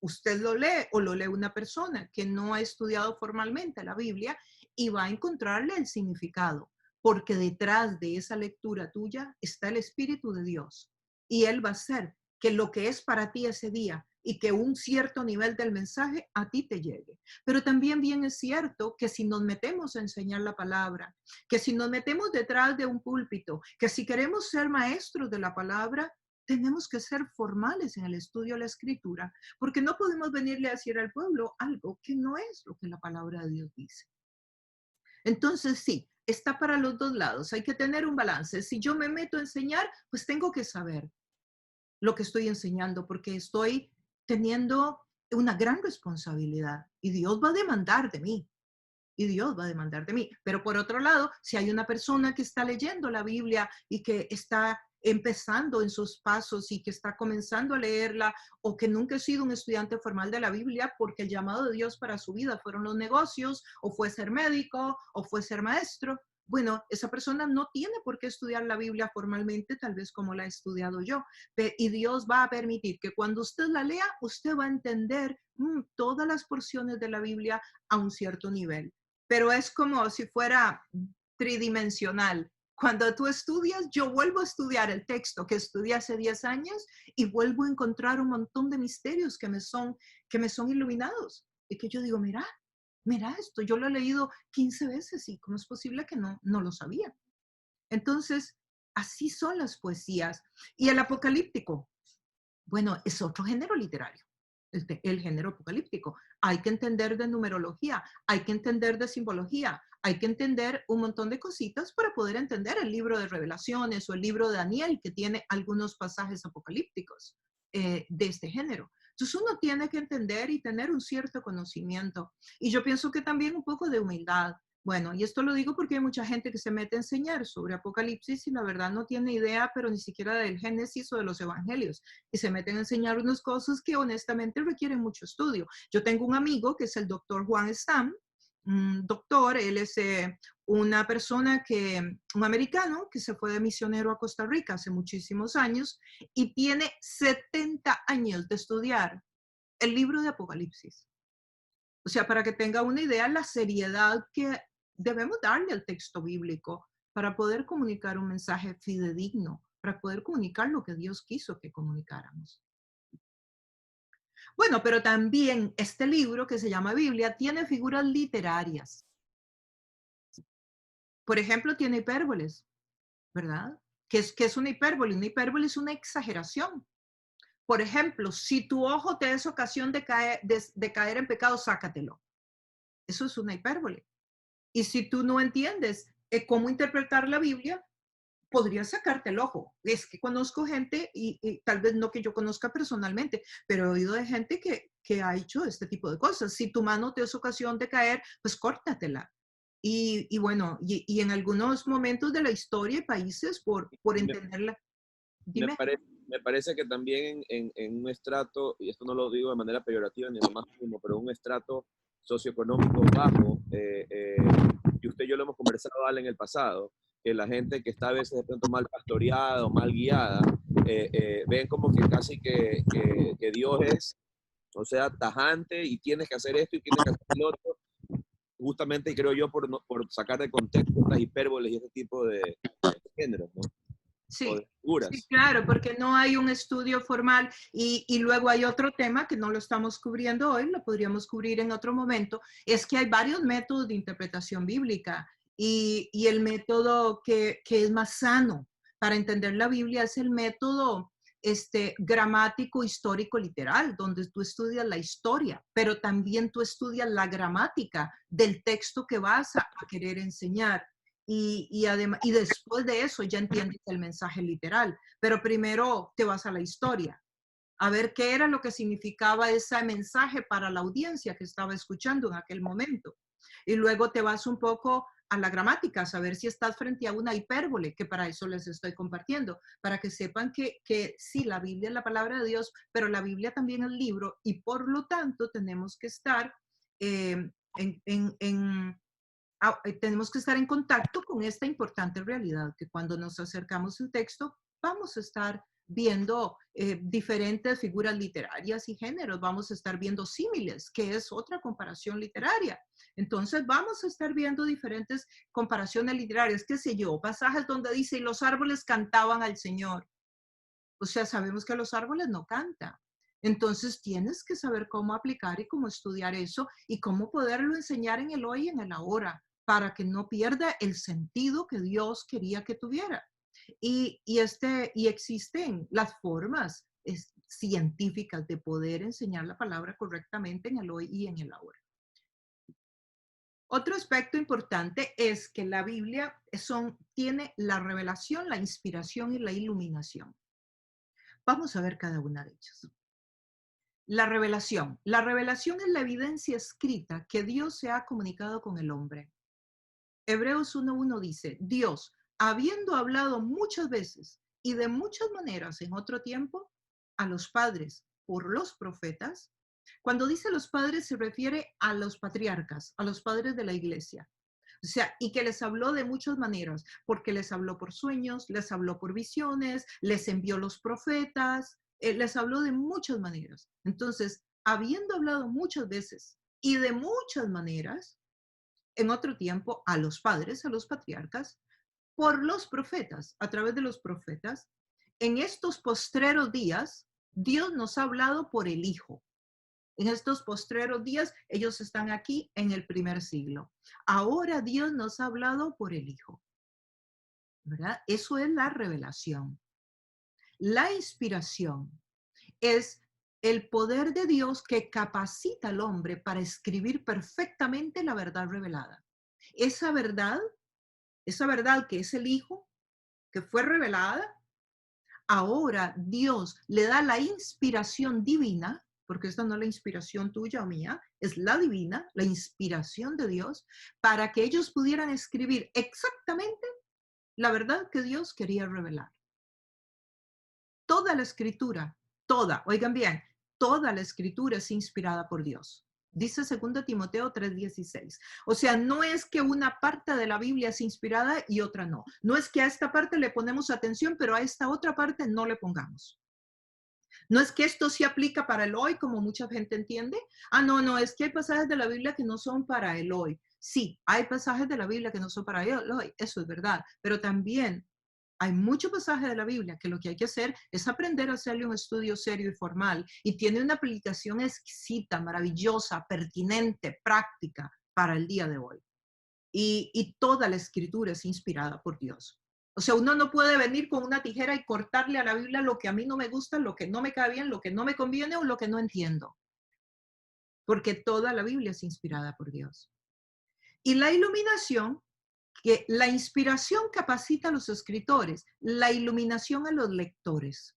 usted lo lee o lo lee una persona que no ha estudiado formalmente la Biblia y va a encontrarle el significado, porque detrás de esa lectura tuya está el Espíritu de Dios y Él va a hacer que lo que es para ti ese día y que un cierto nivel del mensaje a ti te llegue. Pero también bien es cierto que si nos metemos a enseñar la palabra, que si nos metemos detrás de un púlpito, que si queremos ser maestros de la palabra, tenemos que ser formales en el estudio de la escritura, porque no podemos venirle a decir al pueblo algo que no es lo que la palabra de Dios dice. Entonces, sí, está para los dos lados. Hay que tener un balance. Si yo me meto a enseñar, pues tengo que saber lo que estoy enseñando, porque estoy teniendo una gran responsabilidad y Dios va a demandar de mí. Y Dios va a demandar de mí. Pero por otro lado, si hay una persona que está leyendo la Biblia y que está empezando en sus pasos y que está comenzando a leerla, o que nunca ha sido un estudiante formal de la Biblia porque el llamado de Dios para su vida fueron los negocios, o fue ser médico, o fue ser maestro, bueno, esa persona no tiene por qué estudiar la Biblia formalmente, tal vez como la he estudiado yo. Y Dios va a permitir que cuando usted la lea, usted va a entender todas las porciones de la Biblia a un cierto nivel. Pero es como si fuera tridimensional. Cuando tú estudias, yo vuelvo a estudiar el texto que estudié hace 10 años y vuelvo a encontrar un montón de misterios que me son iluminados. Y que yo digo, mira esto, yo lo he leído 15 veces y ¿cómo es posible que no lo sabía? Entonces, así son las poesías. Y el apocalíptico, bueno, es otro género literario. El género apocalíptico. Hay que entender de numerología, hay que entender de simbología, hay que entender un montón de cositas para poder entender el libro de Revelaciones o el libro de Daniel, que tiene algunos pasajes apocalípticos de este género. Entonces uno tiene que entender y tener un cierto conocimiento. Y yo pienso que también un poco de humildad. Bueno, y esto lo digo porque hay mucha gente que se mete a enseñar sobre Apocalipsis y la verdad no tiene idea, pero ni siquiera del Génesis o de los Evangelios. Y se meten a enseñar unas cosas que honestamente requieren mucho estudio. Yo tengo un amigo que es el doctor Juan Stam, un doctor, él es una persona un americano que se fue de misionero a Costa Rica hace muchísimos años y tiene 70 años de estudiar el libro de Apocalipsis. O sea, para que tenga una idea, la seriedad que debemos darle al texto bíblico. para poder comunicar un mensaje fidedigno, para poder comunicar lo que Dios quiso que comunicáramos. Bueno, pero también este libro que se llama Biblia tiene figuras literarias. Por ejemplo, tiene hipérboles, ¿verdad? ¿Qué es una hipérbole? Una hipérbole es una exageración. Por ejemplo, si tu ojo te es ocasión de caer en pecado, sácatelo. Eso es una hipérbole. Y si tú no entiendes cómo interpretar la Biblia, podrías sacarte el ojo. Es que conozco gente, y tal vez no que yo conozca personalmente, pero he oído de gente que ha hecho este tipo de cosas. Si tu mano te es ocasión de caer, pues córtatela. Y bueno, y en algunos momentos de la historia y países por entenderla. Dime. Me parece que también en un estrato, y esto no lo digo de manera peyorativa ni lo más mínimo, pero un estrato socioeconómico bajo, y usted y yo lo hemos conversado, Ale, en el pasado, que la gente que está a veces de pronto mal pastoreada o mal guiada, ven como que casi que Dios es, o sea, tajante y tienes que hacer esto y tienes que hacer lo otro, justamente creo yo por sacar de contexto las hipérboles y ese tipo de géneros, ¿no? Sí, O de figuras. sí, claro, porque no hay un estudio formal y luego hay otro tema que no lo estamos cubriendo hoy, lo podríamos cubrir en otro momento, es que hay varios métodos de interpretación bíblica y el método que es más sano para entender la Biblia es el método gramático, histórico, literal, donde tú estudias la historia, pero también tú estudias la gramática del texto que vas a querer enseñar. Y después de eso ya entiendes el mensaje literal, pero primero te vas a la historia, a ver qué era lo que significaba ese mensaje para la audiencia que estaba escuchando en aquel momento. Y luego te vas un poco a la gramática, a saber si estás frente a una hipérbole, que para eso les estoy compartiendo, para que sepan que sí, la Biblia es la palabra de Dios, pero la Biblia también es el libro y por lo tanto tenemos que estar tenemos que estar en contacto con esta importante realidad, que cuando nos acercamos al texto vamos a estar viendo diferentes figuras literarias y géneros, vamos a estar viendo símiles, que es otra comparación literaria. Entonces vamos a estar viendo diferentes comparaciones literarias, qué sé yo, pasajes donde dice, y los árboles cantaban al Señor. O sea, sabemos que los árboles no cantan. Entonces tienes que saber cómo aplicar y cómo estudiar eso y cómo poderlo enseñar en el hoy y en el ahora para que no pierda el sentido que Dios quería que tuviera. Y existen las formas científicas de poder enseñar la palabra correctamente en el hoy y en el ahora. Otro aspecto importante es que la Biblia tiene la revelación, la inspiración y la iluminación. Vamos a ver cada una de ellas. La revelación. La revelación es la evidencia escrita que Dios se ha comunicado con el hombre. Hebreos 1:1 dice, Dios, habiendo hablado muchas veces y de muchas maneras en otro tiempo, a los padres por los profetas. Cuando dice los padres se refiere a los patriarcas, a los padres de la iglesia. O sea, y que les habló de muchas maneras, porque les habló por sueños, les habló por visiones, les envió los profetas, les habló de muchas maneras. Entonces, habiendo hablado muchas veces y de muchas maneras, en otro tiempo, a los padres, a los patriarcas, por los profetas, a través de los profetas, en estos postreros días, Dios nos ha hablado por el Hijo. En estos postreros días, ellos están aquí en el primer siglo. Ahora Dios nos ha hablado por el Hijo, ¿verdad? Eso es la revelación. La inspiración es el poder de Dios que capacita al hombre para escribir perfectamente la verdad revelada. Esa verdad que es el Hijo, que fue revelada, ahora Dios le da la inspiración divina, porque esta no es la inspiración tuya o mía, es la divina, la inspiración de Dios, para que ellos pudieran escribir exactamente la verdad que Dios quería revelar. Toda la escritura, oigan bien, toda la escritura es inspirada por Dios. Dice 2 Timoteo 3:16. O sea, no es que una parte de la Biblia es inspirada y otra no. No es que a esta parte le ponemos atención, pero a esta otra parte no le pongamos. No es que esto sí aplica para el hoy, como mucha gente entiende. No, es que hay pasajes de la Biblia que no son para el hoy. Sí, hay pasajes de la Biblia que no son para ellos, eso es verdad, pero también hay muchos pasajes de la Biblia que lo que hay que hacer es aprender a hacerle un estudio serio y formal y tiene una aplicación exquisita, maravillosa, pertinente, práctica para el día de hoy. Y toda la escritura es inspirada por Dios. O sea, uno no puede venir con una tijera y cortarle a la Biblia lo que a mí no me gusta, lo que no me cae bien, lo que no me conviene o lo que no entiendo. Porque toda la Biblia es inspirada por Dios. Y la iluminación, que la inspiración capacita a los escritores, la iluminación a los lectores.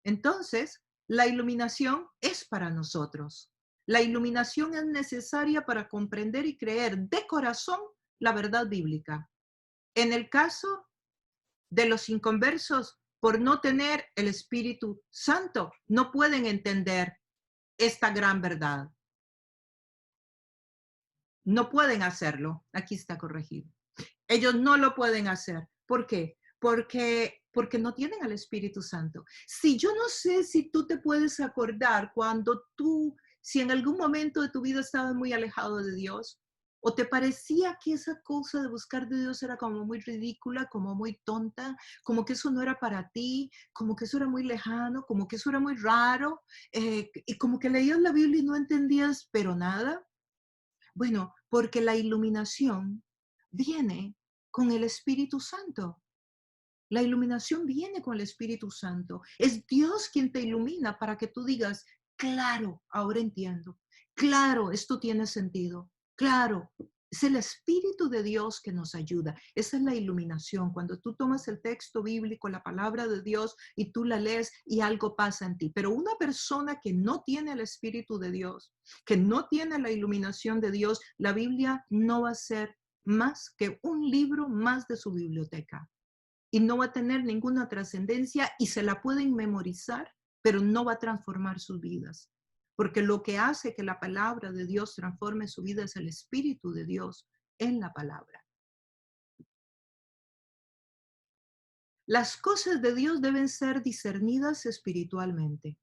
Entonces, la iluminación es para nosotros. La iluminación es necesaria para comprender y creer de corazón la verdad bíblica. En el caso de los inconversos, por no tener el Espíritu Santo, no pueden entender esta gran verdad. No pueden hacerlo. Aquí está corregido. Ellos no lo pueden hacer. ¿Por qué? Porque no tienen al Espíritu Santo. Si yo no sé si tú te puedes acordar cuando si en algún momento de tu vida estabas muy alejado de Dios, o te parecía que esa cosa de buscar de Dios era como muy ridícula, como muy tonta, como que eso no era para ti, como que eso era muy lejano, como que eso era muy raro, y como que leías la Biblia y no entendías, pero nada. Bueno, porque la iluminación viene con el Espíritu Santo. La iluminación viene con el Espíritu Santo. Es Dios quien te ilumina para que tú digas, claro, ahora entiendo. Claro, esto tiene sentido. Claro, es el Espíritu de Dios que nos ayuda. Esa es la iluminación. Cuando tú tomas el texto bíblico, la palabra de Dios, y tú la lees y algo pasa en ti. Pero una persona que no tiene el Espíritu de Dios, que no tiene la iluminación de Dios, la Biblia no va a ser más que un libro más de su biblioteca. Y no va a tener ninguna trascendencia y se la pueden memorizar, pero no va a transformar sus vidas. Porque lo que hace que la palabra de Dios transforme su vida es el Espíritu de Dios en la palabra. Las cosas de Dios deben ser discernidas espiritualmente.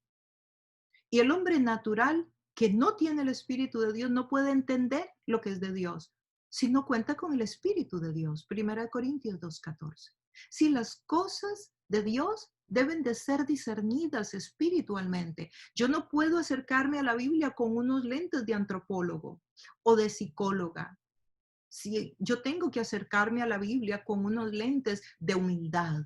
Y el hombre natural que no tiene el Espíritu de Dios no puede entender lo que es de Dios, si no cuenta con el Espíritu de Dios. 1 Corintios 2:14. Si las cosas de Dios deben de ser discernidas espiritualmente. Yo no puedo acercarme a la Biblia con unos lentes de antropólogo o de psicóloga. Si yo tengo que acercarme a la Biblia con unos lentes de humildad,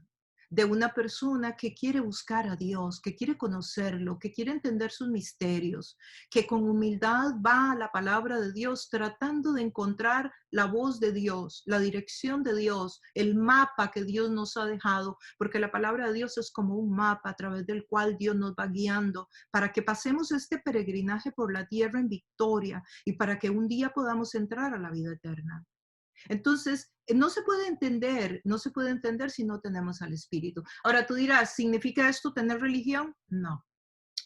de una persona que quiere buscar a Dios, que quiere conocerlo, que quiere entender sus misterios, que con humildad va a la palabra de Dios tratando de encontrar la voz de Dios, la dirección de Dios, el mapa que Dios nos ha dejado, porque la palabra de Dios es como un mapa a través del cual Dios nos va guiando para que pasemos este peregrinaje por la tierra en victoria y para que un día podamos entrar a la vida eterna. Entonces, no se puede entender si no tenemos al Espíritu. Ahora tú dirás, ¿significa esto tener religión? No,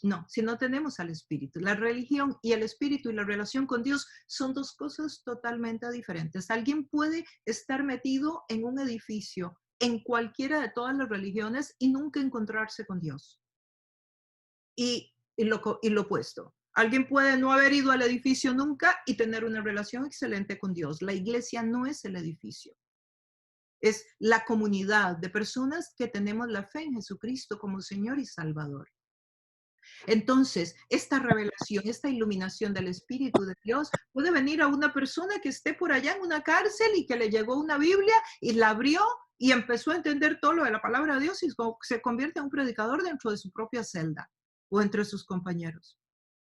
no, si no tenemos al Espíritu. La religión y el Espíritu y la relación con Dios son dos cosas totalmente diferentes. Alguien puede estar metido en un edificio, en cualquiera de todas las religiones y nunca encontrarse con Dios. Y lo opuesto. Alguien puede no haber ido al edificio nunca y tener una relación excelente con Dios. La iglesia no es el edificio. Es la comunidad de personas que tenemos la fe en Jesucristo como Señor y Salvador. Entonces, esta revelación, esta iluminación del Espíritu de Dios puede venir a una persona que esté por allá en una cárcel y que le llegó una Biblia y la abrió y empezó a entender todo lo de la palabra de Dios y se convierte en un predicador dentro de su propia celda o entre sus compañeros.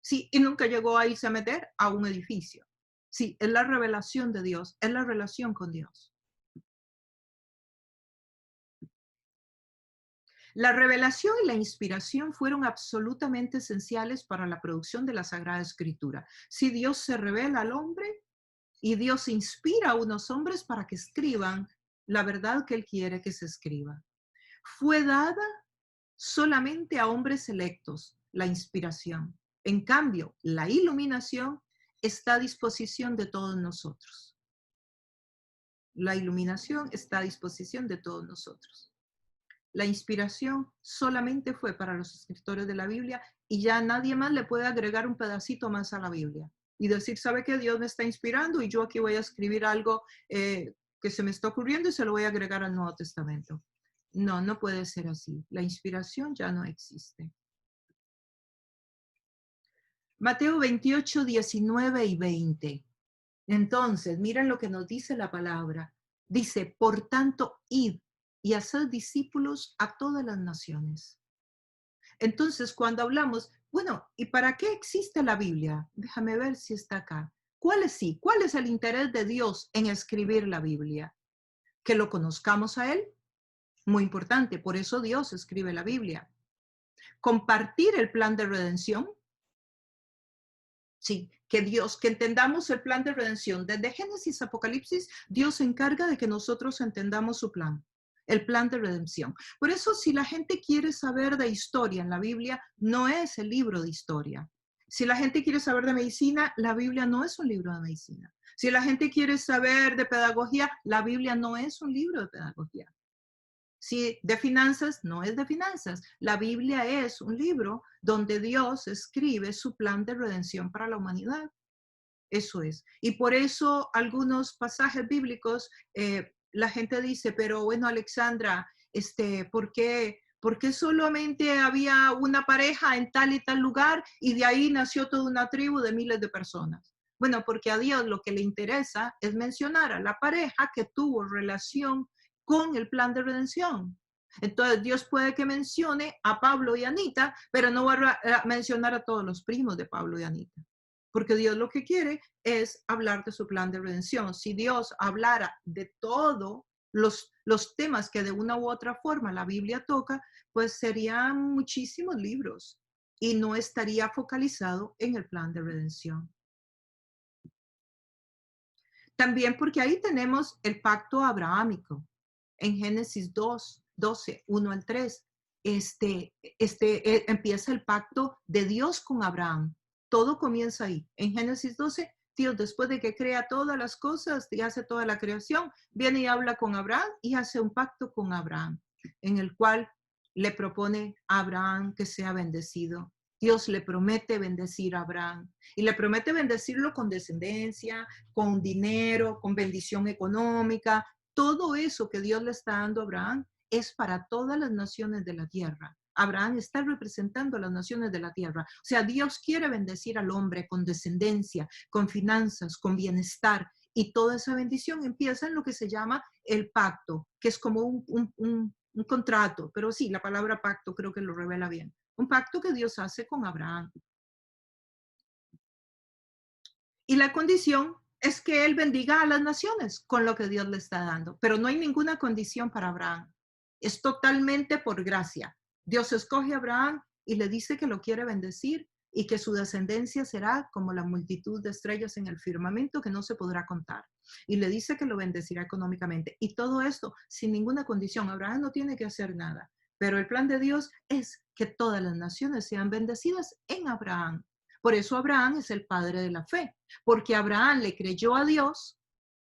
Sí, y nunca llegó a irse a meter a un edificio. Sí, es la revelación de Dios, es la relación con Dios. La revelación y la inspiración fueron absolutamente esenciales para la producción de la Sagrada Escritura. Si Dios se revela al hombre y Dios inspira a unos hombres para que escriban la verdad que Él quiere que se escriba. Fue dada solamente a hombres selectos la inspiración. En cambio, la iluminación está a disposición de todos nosotros. La iluminación está a disposición de todos nosotros. La inspiración solamente fue para los escritores de la Biblia y ya nadie más le puede agregar un pedacito más a la Biblia. y decir, ¿sabe qué? Dios me está inspirando y yo aquí voy a escribir algo que se me está ocurriendo y se lo voy a agregar al Nuevo Testamento. No, no puede ser así. La inspiración ya no existe. Mateo 28, 19 y 20. Entonces, miren lo que nos dice la palabra. Dice, por tanto, id y haced discípulos a todas las naciones. Entonces, cuando hablamos, bueno, ¿y para qué existe la Biblia? Déjame ver si está acá. ¿Cuál es el interés de Dios en escribir la Biblia? Que lo conozcamos a Él. Muy importante, por eso Dios escribe la Biblia. Compartir el plan de redención. Sí, que entendamos el plan de redención. Desde Génesis a Apocalipsis, Dios se encarga de que nosotros entendamos su plan, el plan de redención. Por eso, si la gente quiere saber de historia en la Biblia, no es el libro de historia. Si la gente quiere saber de medicina, la Biblia no es un libro de medicina. Si la gente quiere saber de pedagogía, la Biblia no es un libro de pedagogía. Si de finanzas, no es de finanzas. La Biblia es un libro donde Dios escribe su plan de redención para la humanidad. Eso es. Y por eso algunos pasajes bíblicos, la gente dice, pero bueno, Alexandra, ¿por qué solamente había una pareja en tal y tal lugar y de ahí nació toda una tribu de miles de personas? Bueno, porque a Dios lo que le interesa es mencionar a la pareja que tuvo relación con el plan de redención. Entonces Dios puede que mencione a Pablo y Anita, pero no va a mencionar a todos los primos de Pablo y Anita. Porque Dios lo que quiere es hablar de su plan de redención. Si Dios hablara de todos los temas que de una u otra forma la Biblia toca, pues serían muchísimos libros y no estaría focalizado en el plan de redención. También porque ahí tenemos el pacto abrahámico. En Génesis 2, 12, 1 al 3, empieza el pacto de Dios con Abraham. Todo comienza ahí. En Génesis 12, Dios, después de que crea todas las cosas y hace toda la creación, viene y habla con Abraham y hace un pacto con Abraham, en el cual le propone a Abraham que sea bendecido. Dios le promete bendecir a Abraham y le promete bendecirlo con descendencia, con dinero, con bendición económica. Todo eso que Dios le está dando a Abraham es para todas las naciones de la tierra. Abraham está representando a las naciones de la tierra. O sea, Dios quiere bendecir al hombre con descendencia, con finanzas, con bienestar. Y toda esa bendición empieza en lo que se llama el pacto, que es como un contrato. Pero sí, la palabra pacto creo que lo revela bien. Un pacto que Dios hace con Abraham. Y la condición es que él bendiga a las naciones con lo que Dios le está dando. Pero no hay ninguna condición para Abraham. Es totalmente por gracia. Dios escoge a Abraham y le dice que lo quiere bendecir y que su descendencia será como la multitud de estrellas en el firmamento que no se podrá contar. Y le dice que lo bendecirá económicamente. Y todo esto sin ninguna condición. Abraham no tiene que hacer nada. Pero el plan de Dios es que todas las naciones sean bendecidas en Abraham. Por eso Abraham es el padre de la fe, porque Abraham le creyó a Dios,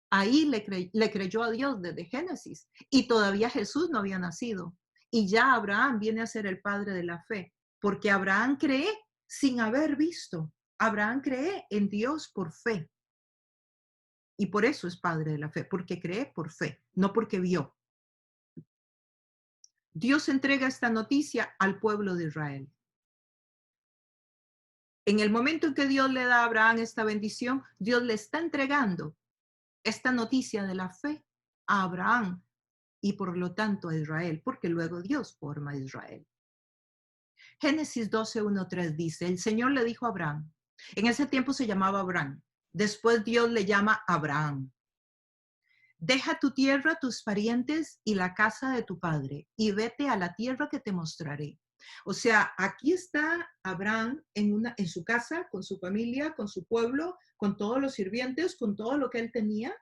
ahí le creyó a Dios desde Génesis, y todavía Jesús no había nacido. Y ya Abraham viene a ser el padre de la fe, porque Abraham cree sin haber visto. Abraham cree en Dios por fe. Y por eso es padre de la fe, porque cree por fe, no porque vio. Dios entrega esta noticia al pueblo de Israel. En el momento en que Dios le da a Abraham esta bendición, Dios le está entregando esta noticia de la fe a Abraham y por lo tanto a Israel, porque luego Dios forma a Israel. Génesis 12, 1, 3 dice, el Señor le dijo a Abraham, en ese tiempo se llamaba Abraham, después Dios le llama Abraham. Deja tu tierra, tus parientes y la casa de tu padre y vete a la tierra que te mostraré. O sea, aquí está Abraham en su casa, con su familia, con su pueblo, con todos los sirvientes, con todo lo que él tenía.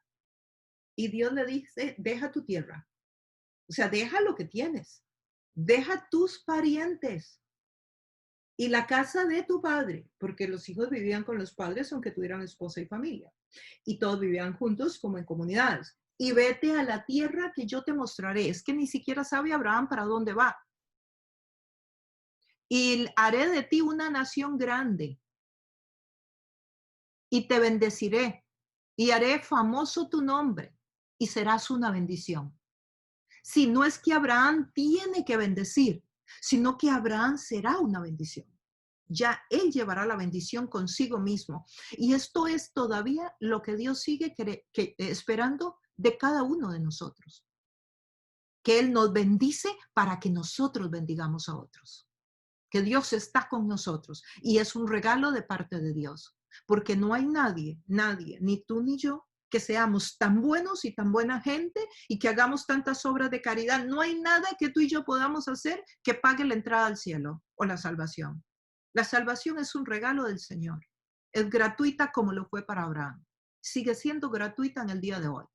Y Dios le dice, deja tu tierra. O sea, deja lo que tienes. Deja tus parientes y la casa de tu padre, porque los hijos vivían con los padres aunque tuvieran esposa y familia. Y todos vivían juntos como en comunidades. Y vete a la tierra que yo te mostraré. Es que ni siquiera sabe Abraham para dónde va. Y haré de ti una nación grande. y te bendeciré y haré famoso tu nombre y serás una bendición. Si no es que Abraham tiene que bendecir, sino que Abraham será una bendición. Ya él llevará la bendición consigo mismo. Y esto es todavía lo que Dios sigue esperando de cada uno de nosotros. Que Él nos bendice para que nosotros bendigamos a otros. Que Dios está con nosotros y es un regalo de parte de Dios. Porque no hay nadie, ni tú ni yo, que seamos tan buenos y tan buena gente y que hagamos tantas obras de caridad. No hay nada que tú y yo podamos hacer que pague la entrada al cielo o la salvación. La salvación es un regalo del Señor. Es gratuita como lo fue para Abraham. Sigue siendo gratuita en el día de hoy.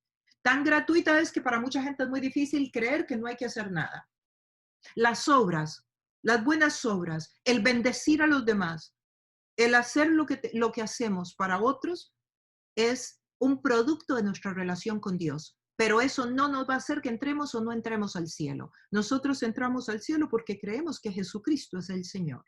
Tan gratuita es que para mucha gente es muy difícil creer que no hay que hacer nada. Las obras, las buenas obras, el bendecir a los demás, el hacer lo que hacemos para otros es un producto de nuestra relación con Dios. Pero eso no nos va a hacer que entremos o no entremos al cielo. Nosotros entramos al cielo porque creemos que Jesucristo es el Señor.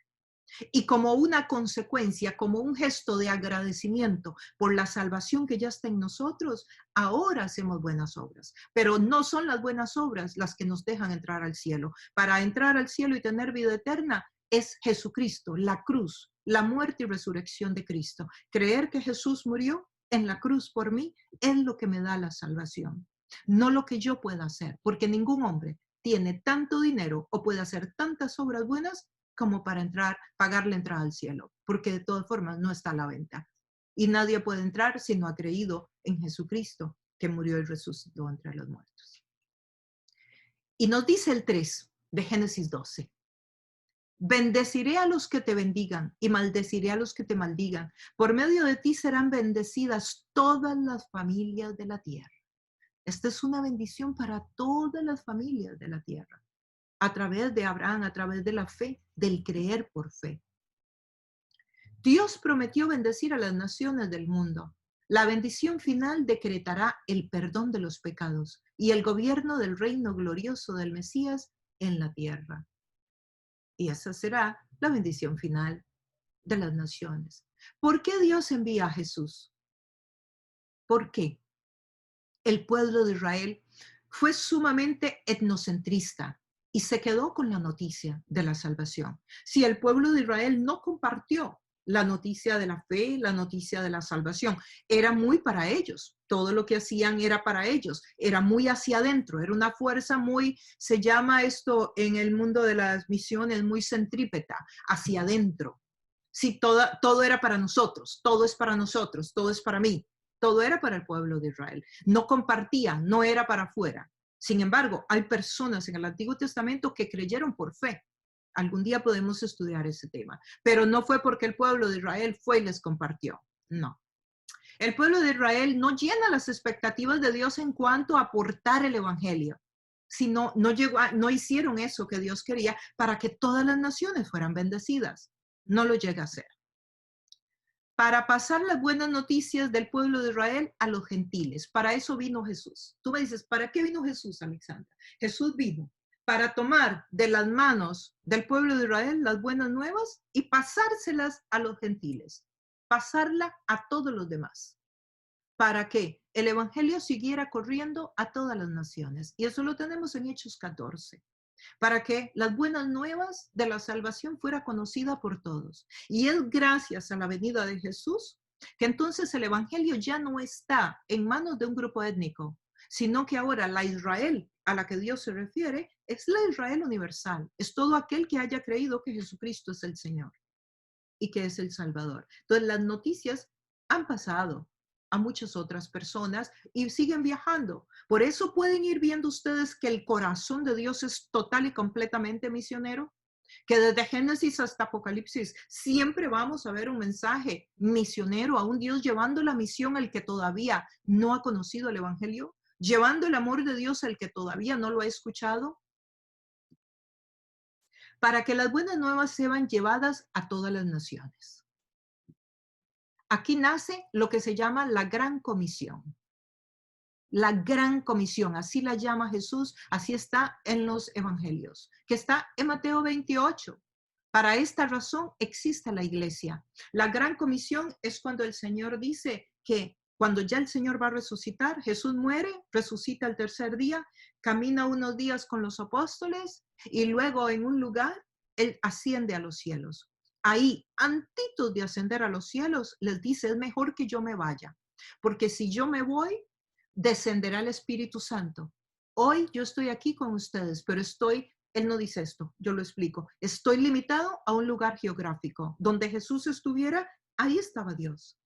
Y como una consecuencia, como un gesto de agradecimiento por la salvación que ya está en nosotros, ahora hacemos buenas obras. Pero no son las buenas obras las que nos dejan entrar al cielo. Para entrar al cielo y tener vida eterna es Jesucristo, la cruz, la muerte y resurrección de Cristo. Creer que Jesús murió en la cruz por mí es lo que me da la salvación. No lo que yo pueda hacer, porque ningún hombre tiene tanto dinero o puede hacer tantas obras buenas como para pagar la entrada al cielo, porque de todas formas no está a la venta. Y nadie puede entrar si no ha creído en Jesucristo, que murió y resucitó entre los muertos. Y nos dice el 3 de Génesis 12. Bendeciré a los que te bendigan y maldeciré a los que te maldigan. Por medio de ti serán bendecidas todas las familias de la tierra. Esta es una bendición para todas las familias de la tierra. A través de Abraham, a través de la fe, del creer por fe. Dios prometió bendecir a las naciones del mundo. La bendición final decretará el perdón de los pecados y el gobierno del reino glorioso del Mesías en la tierra. Y esa será la bendición final de las naciones. ¿Por qué Dios envía a Jesús? ¿Por qué? El pueblo de Israel fue sumamente etnocentrista y se quedó con la noticia de la salvación. Si el pueblo de Israel no compartió la noticia de la fe, la noticia de la salvación, era muy para ellos. Todo lo que hacían era para ellos, era muy hacia adentro, era una fuerza muy, se llama esto en el mundo de las misiones, muy centrípeta, hacia adentro. Si todo era para nosotros, todo es para nosotros, todo es para mí. Todo era para el pueblo de Israel. No compartían, no era para afuera. Sin embargo, hay personas en el Antiguo Testamento que creyeron por fe. Algún día podemos estudiar ese tema. Pero no fue porque el pueblo de Israel fue y les compartió. No. El pueblo de Israel no llena las expectativas de Dios en cuanto a aportar el evangelio. Sino no hicieron eso que Dios quería para que todas las naciones fueran bendecidas. No lo llega a hacer. Para pasar las buenas noticias del pueblo de Israel a los gentiles. Para eso vino Jesús. Tú me dices, ¿para qué vino Jesús, Alexandra? Jesús vino para tomar de las manos del pueblo de Israel las buenas nuevas y pasárselas a los gentiles. Pasarla a todos los demás. Para que el evangelio siguiera corriendo a todas las naciones. Y eso lo tenemos en Hechos 14. Para que las buenas nuevas de la salvación fuera conocida por todos. Y es gracias a la venida de Jesús que entonces el evangelio ya no está en manos de un grupo étnico, sino que ahora la Israel a la que Dios se refiere es la Israel universal, es todo aquel que haya creído que Jesucristo es el Señor y que es el Salvador. Entonces las noticias han pasado a muchas otras personas y siguen viajando. Por eso pueden ir viendo ustedes que el corazón de Dios es total y completamente misionero, que desde Génesis hasta Apocalipsis siempre vamos a ver un mensaje misionero, a un Dios llevando la misión al que todavía no ha conocido el evangelio, llevando el amor de Dios al que todavía no lo ha escuchado, para que las buenas nuevas sean llevadas a todas las naciones. Aquí nace lo que se llama la Gran Comisión. La Gran Comisión, así la llama Jesús, así está en los evangelios, que está en Mateo 28, Para esta razón existe la iglesia. La gran comisión es cuando el Señor dice que cuando ya el Señor va a resucitar, Jesús muere, resucita el tercer día, camina unos días con los apóstoles y luego en un lugar, Él asciende a los cielos. Ahí, antes de ascender a los cielos, les dice, es mejor que yo me vaya, porque si yo me voy, descenderá el Espíritu Santo. Hoy yo estoy aquí con ustedes, pero él no dice esto, yo lo explico. Estoy limitado a un lugar geográfico. Donde Jesús estuviera, ahí estaba Dios.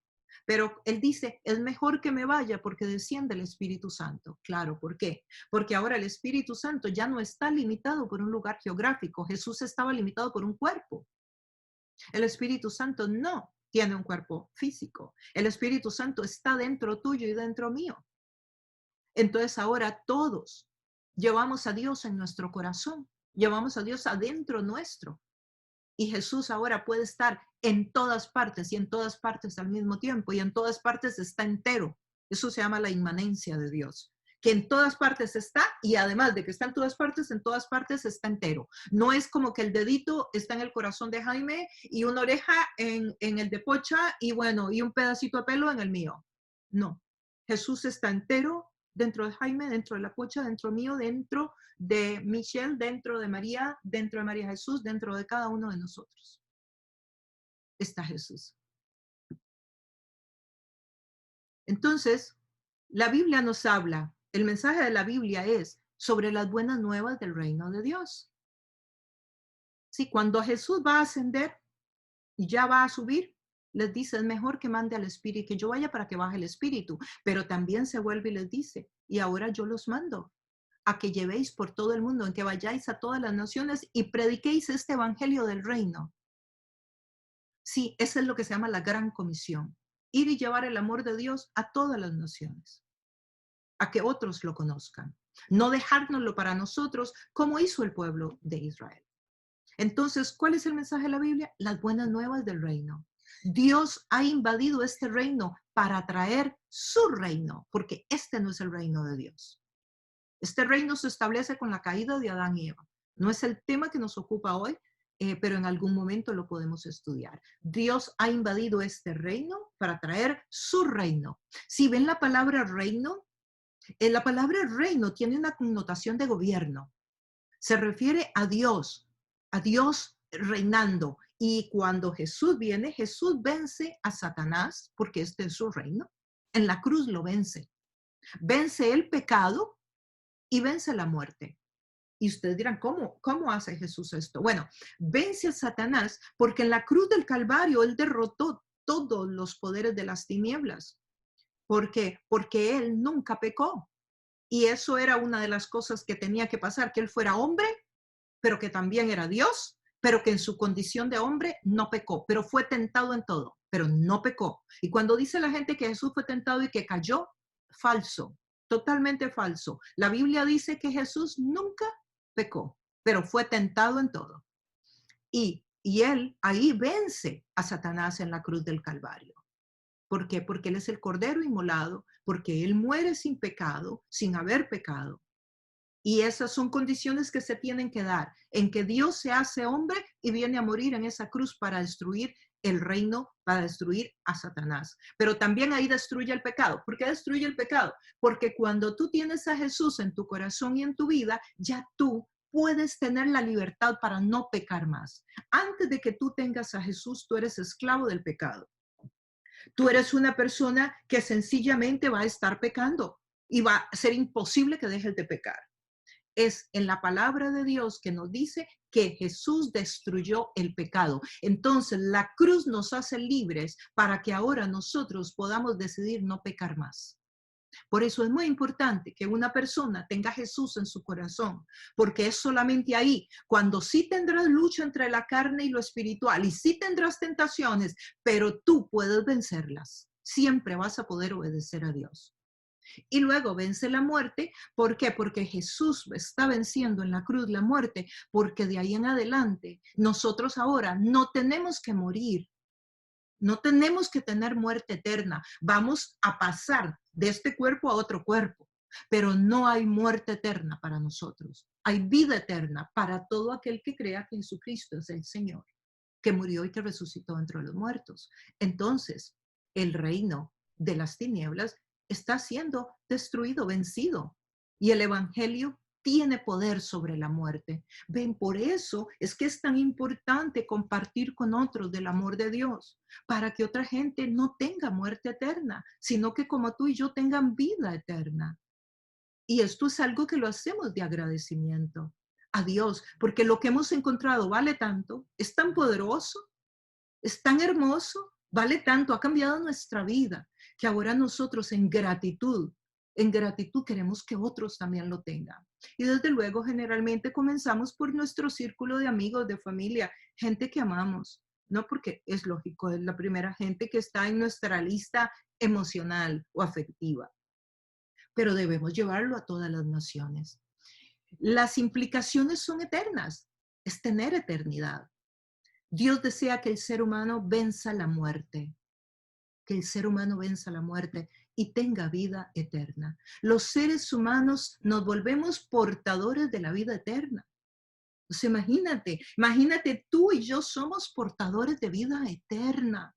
Pero él dice, es mejor que me vaya porque desciende el Espíritu Santo. Claro, ¿por qué? Porque ahora el Espíritu Santo ya no está limitado por un lugar geográfico. Jesús estaba limitado por un cuerpo. El Espíritu Santo no tiene un cuerpo físico. El Espíritu Santo está dentro tuyo y dentro mío. Entonces ahora todos llevamos a Dios en nuestro corazón. Llevamos a Dios adentro nuestro. Y Jesús ahora puede estar en todas partes y en todas partes al mismo tiempo y en todas partes está entero. Eso se llama la inmanencia de Dios, que en todas partes está y además de que está en todas partes está entero. No es como que el dedito está en el corazón de Jaime y una oreja en el de Pocha y bueno, y un pedacito de pelo en el mío. No, Jesús está entero dentro de Jaime, dentro de la Pocha, dentro mío, dentro de Michelle, dentro de María Jesús, dentro de cada uno de nosotros. Está Jesús. Entonces, la Biblia nos habla, el mensaje de la Biblia es sobre las buenas nuevas del reino de Dios. Sí, cuando Jesús va a ascender y ya va a subir, les dice, es mejor que mande al Espíritu, que yo vaya para que baje el Espíritu, pero también se vuelve y les dice, y ahora yo los mando a que llevéis por todo el mundo, en que vayáis a todas las naciones y prediquéis este evangelio del reino. Sí, eso es lo que se llama la gran comisión. Ir y llevar el amor de Dios a todas las naciones, a que otros lo conozcan. No dejárnoslo para nosotros como hizo el pueblo de Israel. Entonces, ¿cuál es el mensaje de la Biblia? Las buenas nuevas del reino. Dios ha invadido este reino para traer su reino, porque este no es el reino de Dios. Este reino se establece con la caída de Adán y Eva. No es el tema que nos ocupa hoy, pero en algún momento lo podemos estudiar. Dios ha invadido este reino para traer su reino. Si ven la palabra reino tiene una connotación de gobierno. Se refiere a Dios reinando. Y cuando Jesús viene, Jesús vence a Satanás, porque este es su reino. En la cruz lo vence. Vence el pecado y vence la muerte. Y ustedes dirán, ¿cómo hace Jesús esto? Bueno, vence a Satanás porque en la cruz del Calvario él derrotó todos los poderes de las tinieblas. ¿Por qué? Porque él nunca pecó. Y eso era una de las cosas que tenía que pasar, que él fuera hombre, pero que también era Dios, pero que en su condición de hombre no pecó, pero fue tentado en todo, pero no pecó. Y cuando dice la gente que Jesús fue tentado y que cayó, falso, totalmente falso. La Biblia dice que Jesús nunca pecó, pero fue tentado en todo. Y él ahí vence a Satanás en la cruz del Calvario. ¿Por qué? Porque él es el Cordero inmolado, porque él muere sin pecado, sin haber pecado. Y esas son condiciones que se tienen que dar, en que Dios se hace hombre y viene a morir en esa cruz para destruir el reino, para destruir a Satanás. Pero también ahí destruye el pecado. ¿Por qué destruye el pecado? Porque cuando tú tienes a Jesús en tu corazón y en tu vida, ya tú puedes tener la libertad para no pecar más. Antes de que tú tengas a Jesús, tú eres esclavo del pecado. Tú eres una persona que sencillamente va a estar pecando y va a ser imposible que dejes de pecar. Es en la palabra de Dios que nos dice que Jesús destruyó el pecado. Entonces la cruz nos hace libres para que ahora nosotros podamos decidir no pecar más. Por eso es muy importante que una persona tenga a Jesús en su corazón, porque es solamente ahí, cuando sí tendrás lucha entre la carne y lo espiritual, y sí tendrás tentaciones, pero tú puedes vencerlas. Siempre vas a poder obedecer a Dios. Y luego vence la muerte. ¿Por qué? Porque Jesús está venciendo en la cruz la muerte, porque de ahí en adelante nosotros ahora no tenemos que morir. No tenemos que tener muerte eterna. Vamos a pasar de este cuerpo a otro cuerpo, pero no hay muerte eterna para nosotros. Hay vida eterna para todo aquel que crea que Jesucristo es el Señor. que murió y que resucitó entre los muertos. Entonces, el reino de las tinieblas está siendo destruido, vencido. Y el evangelio tiene poder sobre la muerte. Ven, por eso es que es tan importante compartir con otros del amor de Dios, para que otra gente no tenga muerte eterna, sino que como tú y yo tengan vida eterna. Y esto es algo que lo hacemos de agradecimiento a Dios, porque lo que hemos encontrado vale tanto, es tan poderoso, es tan hermoso, vale tanto, ha cambiado nuestra vida, que ahora nosotros en gratitud queremos que otros también lo tengan. Y desde luego generalmente comenzamos por nuestro círculo de amigos, de familia, gente que amamos, ¿no? Porque es lógico, es la primera gente que está en nuestra lista emocional o afectiva. Pero debemos llevarlo a todas las naciones. Las implicaciones son eternas, es tener eternidad. Dios desea que el ser humano venza la muerte, que el ser humano venza la muerte y tenga vida eterna. Los seres humanos nos volvemos portadores de la vida eterna. O sea, imagínate, tú y yo somos portadores de vida eterna.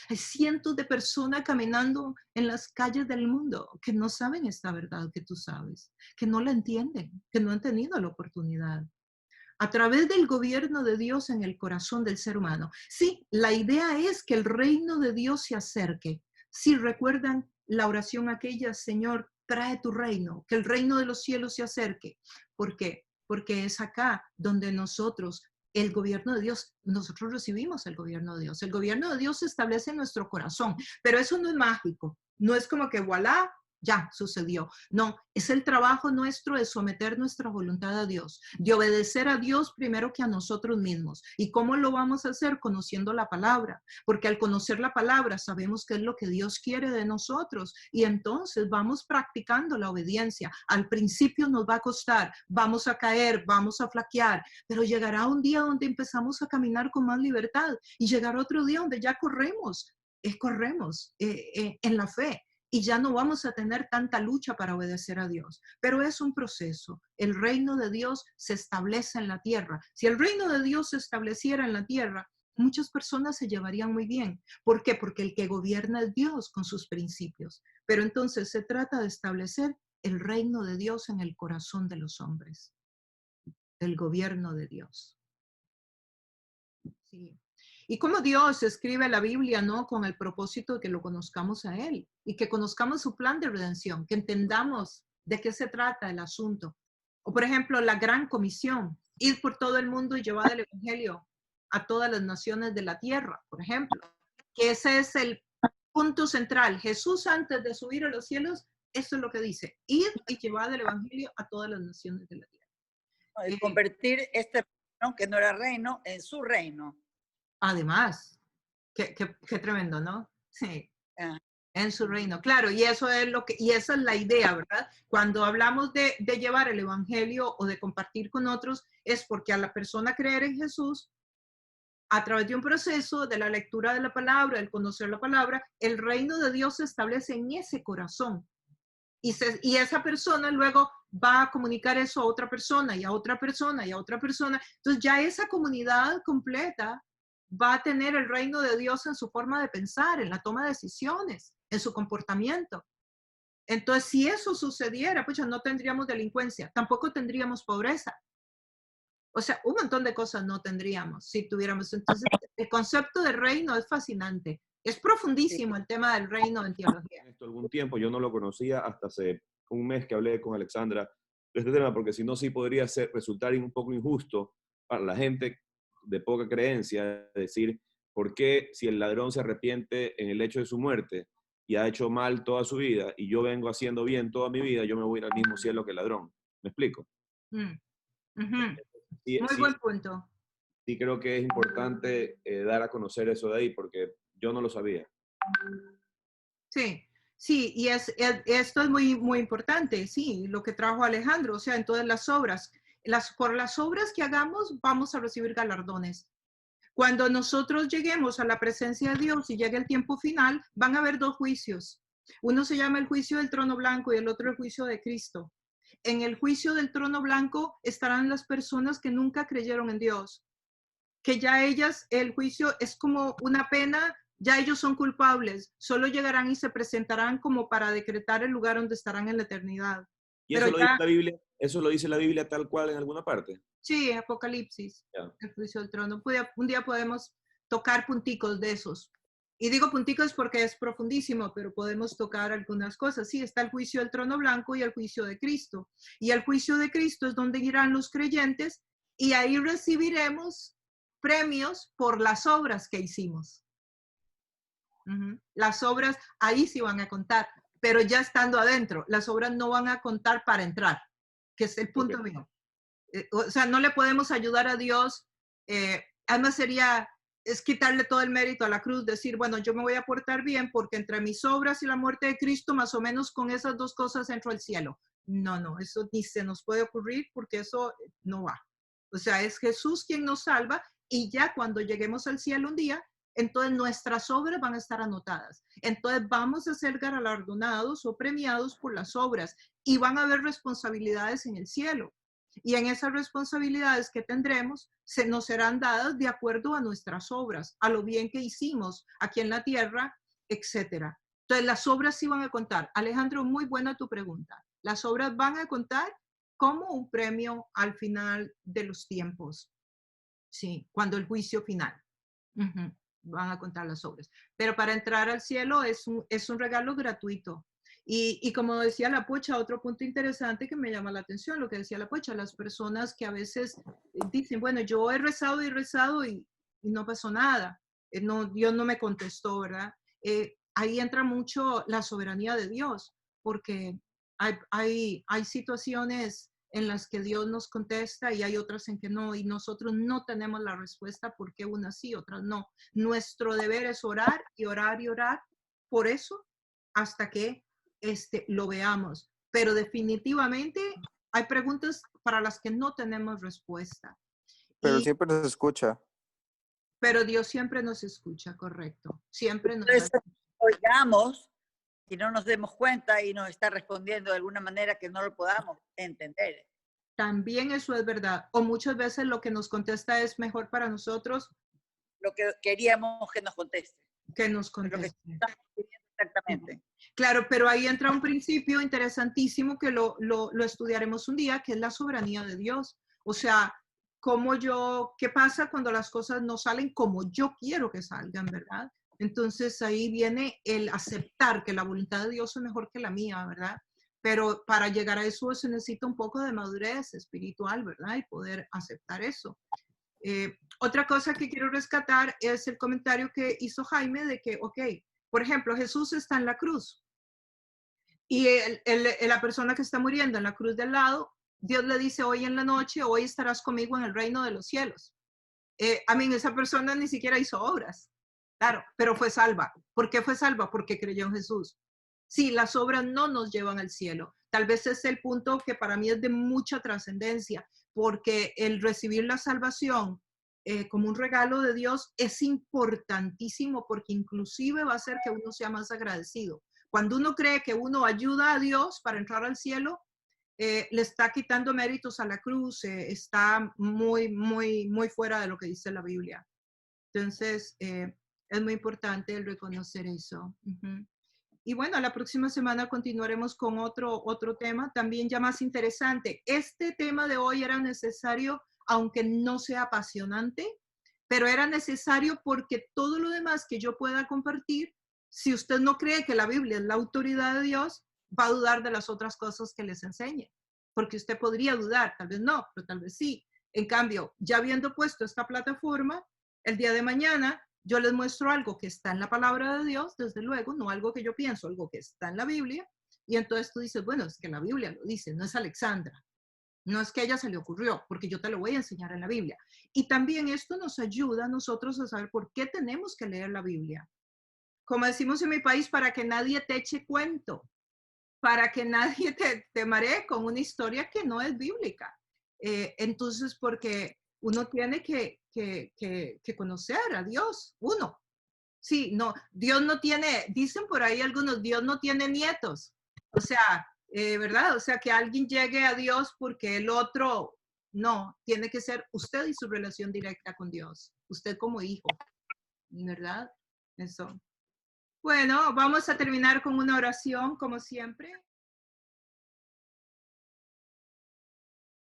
Hay cientos de personas caminando en las calles del mundo que no saben esta verdad que tú sabes, que no la entienden, que no han tenido la oportunidad. A través del gobierno de Dios en el corazón del ser humano. Sí, la idea es que el reino de Dios se acerque. Si recuerdan la oración aquella, Señor, trae tu reino, que el reino de los cielos se acerque. ¿Por qué? Porque es acá donde nosotros, el gobierno de Dios, nosotros recibimos el gobierno de Dios. El gobierno de Dios se establece en nuestro corazón, pero eso no es mágico. No es como que voilà, ya sucedió. No, es el trabajo nuestro de someter nuestra voluntad a Dios, de obedecer a Dios primero que a nosotros mismos. ¿Y cómo lo vamos a hacer? Conociendo la palabra, porque al conocer la palabra sabemos qué es lo que Dios quiere de nosotros y entonces vamos practicando la obediencia. Al principio nos va a costar, vamos a caer, vamos a flaquear, pero llegará un día donde empezamos a caminar con más libertad y llegará otro día donde ya corremos en la fe. Y ya no vamos a tener tanta lucha para obedecer a Dios. Pero es un proceso. El reino de Dios se establece en la tierra. Si el reino de Dios se estableciera en la tierra, muchas personas se llevarían muy bien. ¿Por qué? Porque el que gobierna es Dios con sus principios. Pero entonces se trata de establecer el reino de Dios en el corazón de los hombres. El gobierno de Dios. Sí. Y como Dios escribe la Biblia, ¿no? Con el propósito de que lo conozcamos a Él y que conozcamos su plan de redención, que entendamos de qué se trata el asunto. O por ejemplo, la gran comisión, ir por todo el mundo y llevar el evangelio a todas las naciones de la tierra, por ejemplo. Que ese es el punto central. Jesús antes de subir a los cielos, eso es lo que dice, ir y llevar el evangelio a todas las naciones de la tierra. Y convertir este reino, que no era reino, en su reino. Además, qué tremendo, ¿no? Sí, Ah. en su reino. Claro, y eso es y esa es la idea, ¿verdad? Cuando hablamos de llevar el evangelio o de compartir con otros, es porque a la persona creer en Jesús, a través de un proceso de la lectura de la palabra, del conocer la palabra, el reino de Dios se establece en ese corazón. Y esa persona luego va a comunicar eso a otra persona y a otra persona y a otra persona. Entonces ya esa comunidad completa va a tener el reino de Dios en su forma de pensar, en la toma de decisiones, en su comportamiento. Entonces, si eso sucediera, pues ya no tendríamos delincuencia, tampoco tendríamos pobreza. O sea, un montón de cosas no tendríamos si tuviéramos. Entonces, el concepto de reino es fascinante. Es profundísimo el tema del reino en teología. Esto algún tiempo yo no lo conocía hasta hace un mes que hablé con Alexandra de este tema, porque si no, sí podría resultar un poco injusto para la gente de poca creencia decir, ¿por qué si el ladrón se arrepiente en el hecho de su muerte y ha hecho mal toda su vida y yo vengo haciendo bien toda mi vida, yo me voy a ir al mismo cielo que el ladrón? ¿Me explico? Sí, Muy sí, buen punto. Sí creo que es importante dar a conocer eso de ahí, porque yo no lo sabía. Sí, sí, y esto es muy, muy importante, sí, lo que trajo Alejandro, o sea, en todas las obras. Por las obras que hagamos vamos a recibir galardones. Cuando nosotros lleguemos a la presencia de Dios y llegue el tiempo final, van a haber dos juicios. Uno se llama el juicio del trono blanco y el otro el juicio de Cristo. En el juicio del trono blanco estarán las personas que nunca creyeron en Dios. que ya ellas, el juicio es como una pena, ya ellos son culpables, solo llegarán y se presentarán como para decretar el lugar donde estarán en la eternidad. ¿Y Pero eso lo dice ya, la Biblia? ¿Eso lo dice la Biblia tal cual en alguna parte? sí, Apocalipsis, Ya. el juicio del trono. Un día podemos tocar punticos de esos. Y digo punticos porque es profundísimo, pero podemos tocar algunas cosas. Sí, está el juicio del trono blanco y el juicio de Cristo. Y el juicio de Cristo es donde irán los creyentes y ahí recibiremos premios por las obras que hicimos. Las obras ahí sí van a contar, pero ya estando adentro, las obras no van a contar para entrar, que es el punto mío. O sea, no le podemos ayudar a Dios. Además es quitarle todo el mérito a la cruz, decir, bueno, yo me voy a portar bien porque entre mis obras y la muerte de Cristo, más o menos con esas dos cosas entro al cielo. No, eso ni se nos puede ocurrir porque eso no va. O sea, es Jesús quien nos salva y ya cuando lleguemos al cielo un día, entonces nuestras obras van a estar anotadas. Entonces vamos a ser galardonados o premiados por las obras y van a haber responsabilidades en el cielo. Y en esas responsabilidades que tendremos, nos serán dadas de acuerdo a nuestras obras, a lo bien que hicimos aquí en la tierra, etcétera. Entonces, las obras sí van a contar. Alejandro, muy buena tu pregunta. Las obras van a contar como un premio al final de los tiempos. Sí, cuando el juicio final. Van a contar las obras. Pero para entrar al cielo es un regalo gratuito. Y como decía la Pocha, otro punto interesante que me llama la atención, lo que decía la Pocha, las personas que a veces dicen, bueno, yo he rezado y no pasó nada, Dios no me contestó, ¿verdad? Ahí entra mucho la soberanía de Dios, porque hay situaciones en las que Dios nos contesta y hay otras en que no, y nosotros no tenemos la respuesta porque unas sí, otras no. Nuestro deber es orar y orar y orar por eso hasta que lo veamos. Pero definitivamente hay preguntas para las que no tenemos respuesta. Pero siempre nos escucha. Pero Dios siempre nos escucha, correcto. Siempre nos escucha. Oigamos y no nos demos cuenta y nos está respondiendo de alguna manera que no lo podamos entender. También eso es verdad. O muchas veces lo que nos contesta es mejor para nosotros. Lo que queríamos que nos conteste. Que nos conteste. Lo que estamos pidiendo exactamente. Claro, pero ahí entra un principio interesantísimo que lo estudiaremos un día, que es la soberanía de Dios. O sea, ¿qué pasa cuando las cosas no salen como yo quiero que salgan, verdad? Entonces ahí viene el aceptar que la voluntad de Dios es mejor que la mía, ¿verdad? Pero para llegar a eso se necesita un poco de madurez espiritual, ¿verdad? Y poder aceptar eso. Otra cosa que quiero rescatar es el comentario que hizo Jaime de que, ok, por ejemplo, Jesús está en la cruz y la persona que está muriendo en la cruz de al lado, Dios le dice hoy en la noche, hoy estarás conmigo en el reino de los cielos. Esa persona ni siquiera hizo obras, claro, pero fue salva. ¿Por qué fue salva? Porque creyó en Jesús. Sí, las obras no nos llevan al cielo. Tal vez es el punto que para mí es de mucha trascendencia, porque el recibir la salvación como un regalo de Dios es importantísimo, porque inclusive va a hacer que uno sea más agradecido. Cuando uno cree que uno ayuda a Dios para entrar al cielo, le está quitando méritos a la cruz, está muy, muy, muy fuera de lo que dice la Biblia. Entonces, es muy importante el reconocer eso. Y bueno, la próxima semana continuaremos con otro tema, también ya más interesante. Este tema de hoy era necesario, aunque no sea apasionante, pero era necesario porque todo lo demás que yo pueda compartir, si usted no cree que la Biblia es la autoridad de Dios, va a dudar de las otras cosas que les enseñe. Porque usted podría dudar, tal vez no, pero tal vez sí. En cambio, ya habiendo puesto esta plataforma, el día de mañana yo les muestro algo que está en la palabra de Dios, desde luego, no algo que yo pienso, algo que está en la Biblia, y entonces tú dices, bueno, es que la Biblia lo dice, no es Alexandra, no es que a ella se le ocurrió, porque yo te lo voy a enseñar en la Biblia. Y también esto nos ayuda a nosotros a saber por qué tenemos que leer la Biblia. Como decimos en mi país, para que nadie te eche cuento, para que nadie te maree con una historia que no es bíblica. Entonces, porque uno tiene que conocer a Dios, uno. Sí, no, Dios no tiene, dicen por ahí algunos, Dios no tiene nietos. O sea, ¿verdad? O sea, que alguien llegue a Dios porque el otro No, tiene que ser usted y su relación directa con Dios. Usted como hijo, ¿verdad? Eso. Bueno, vamos a terminar con una oración, como siempre.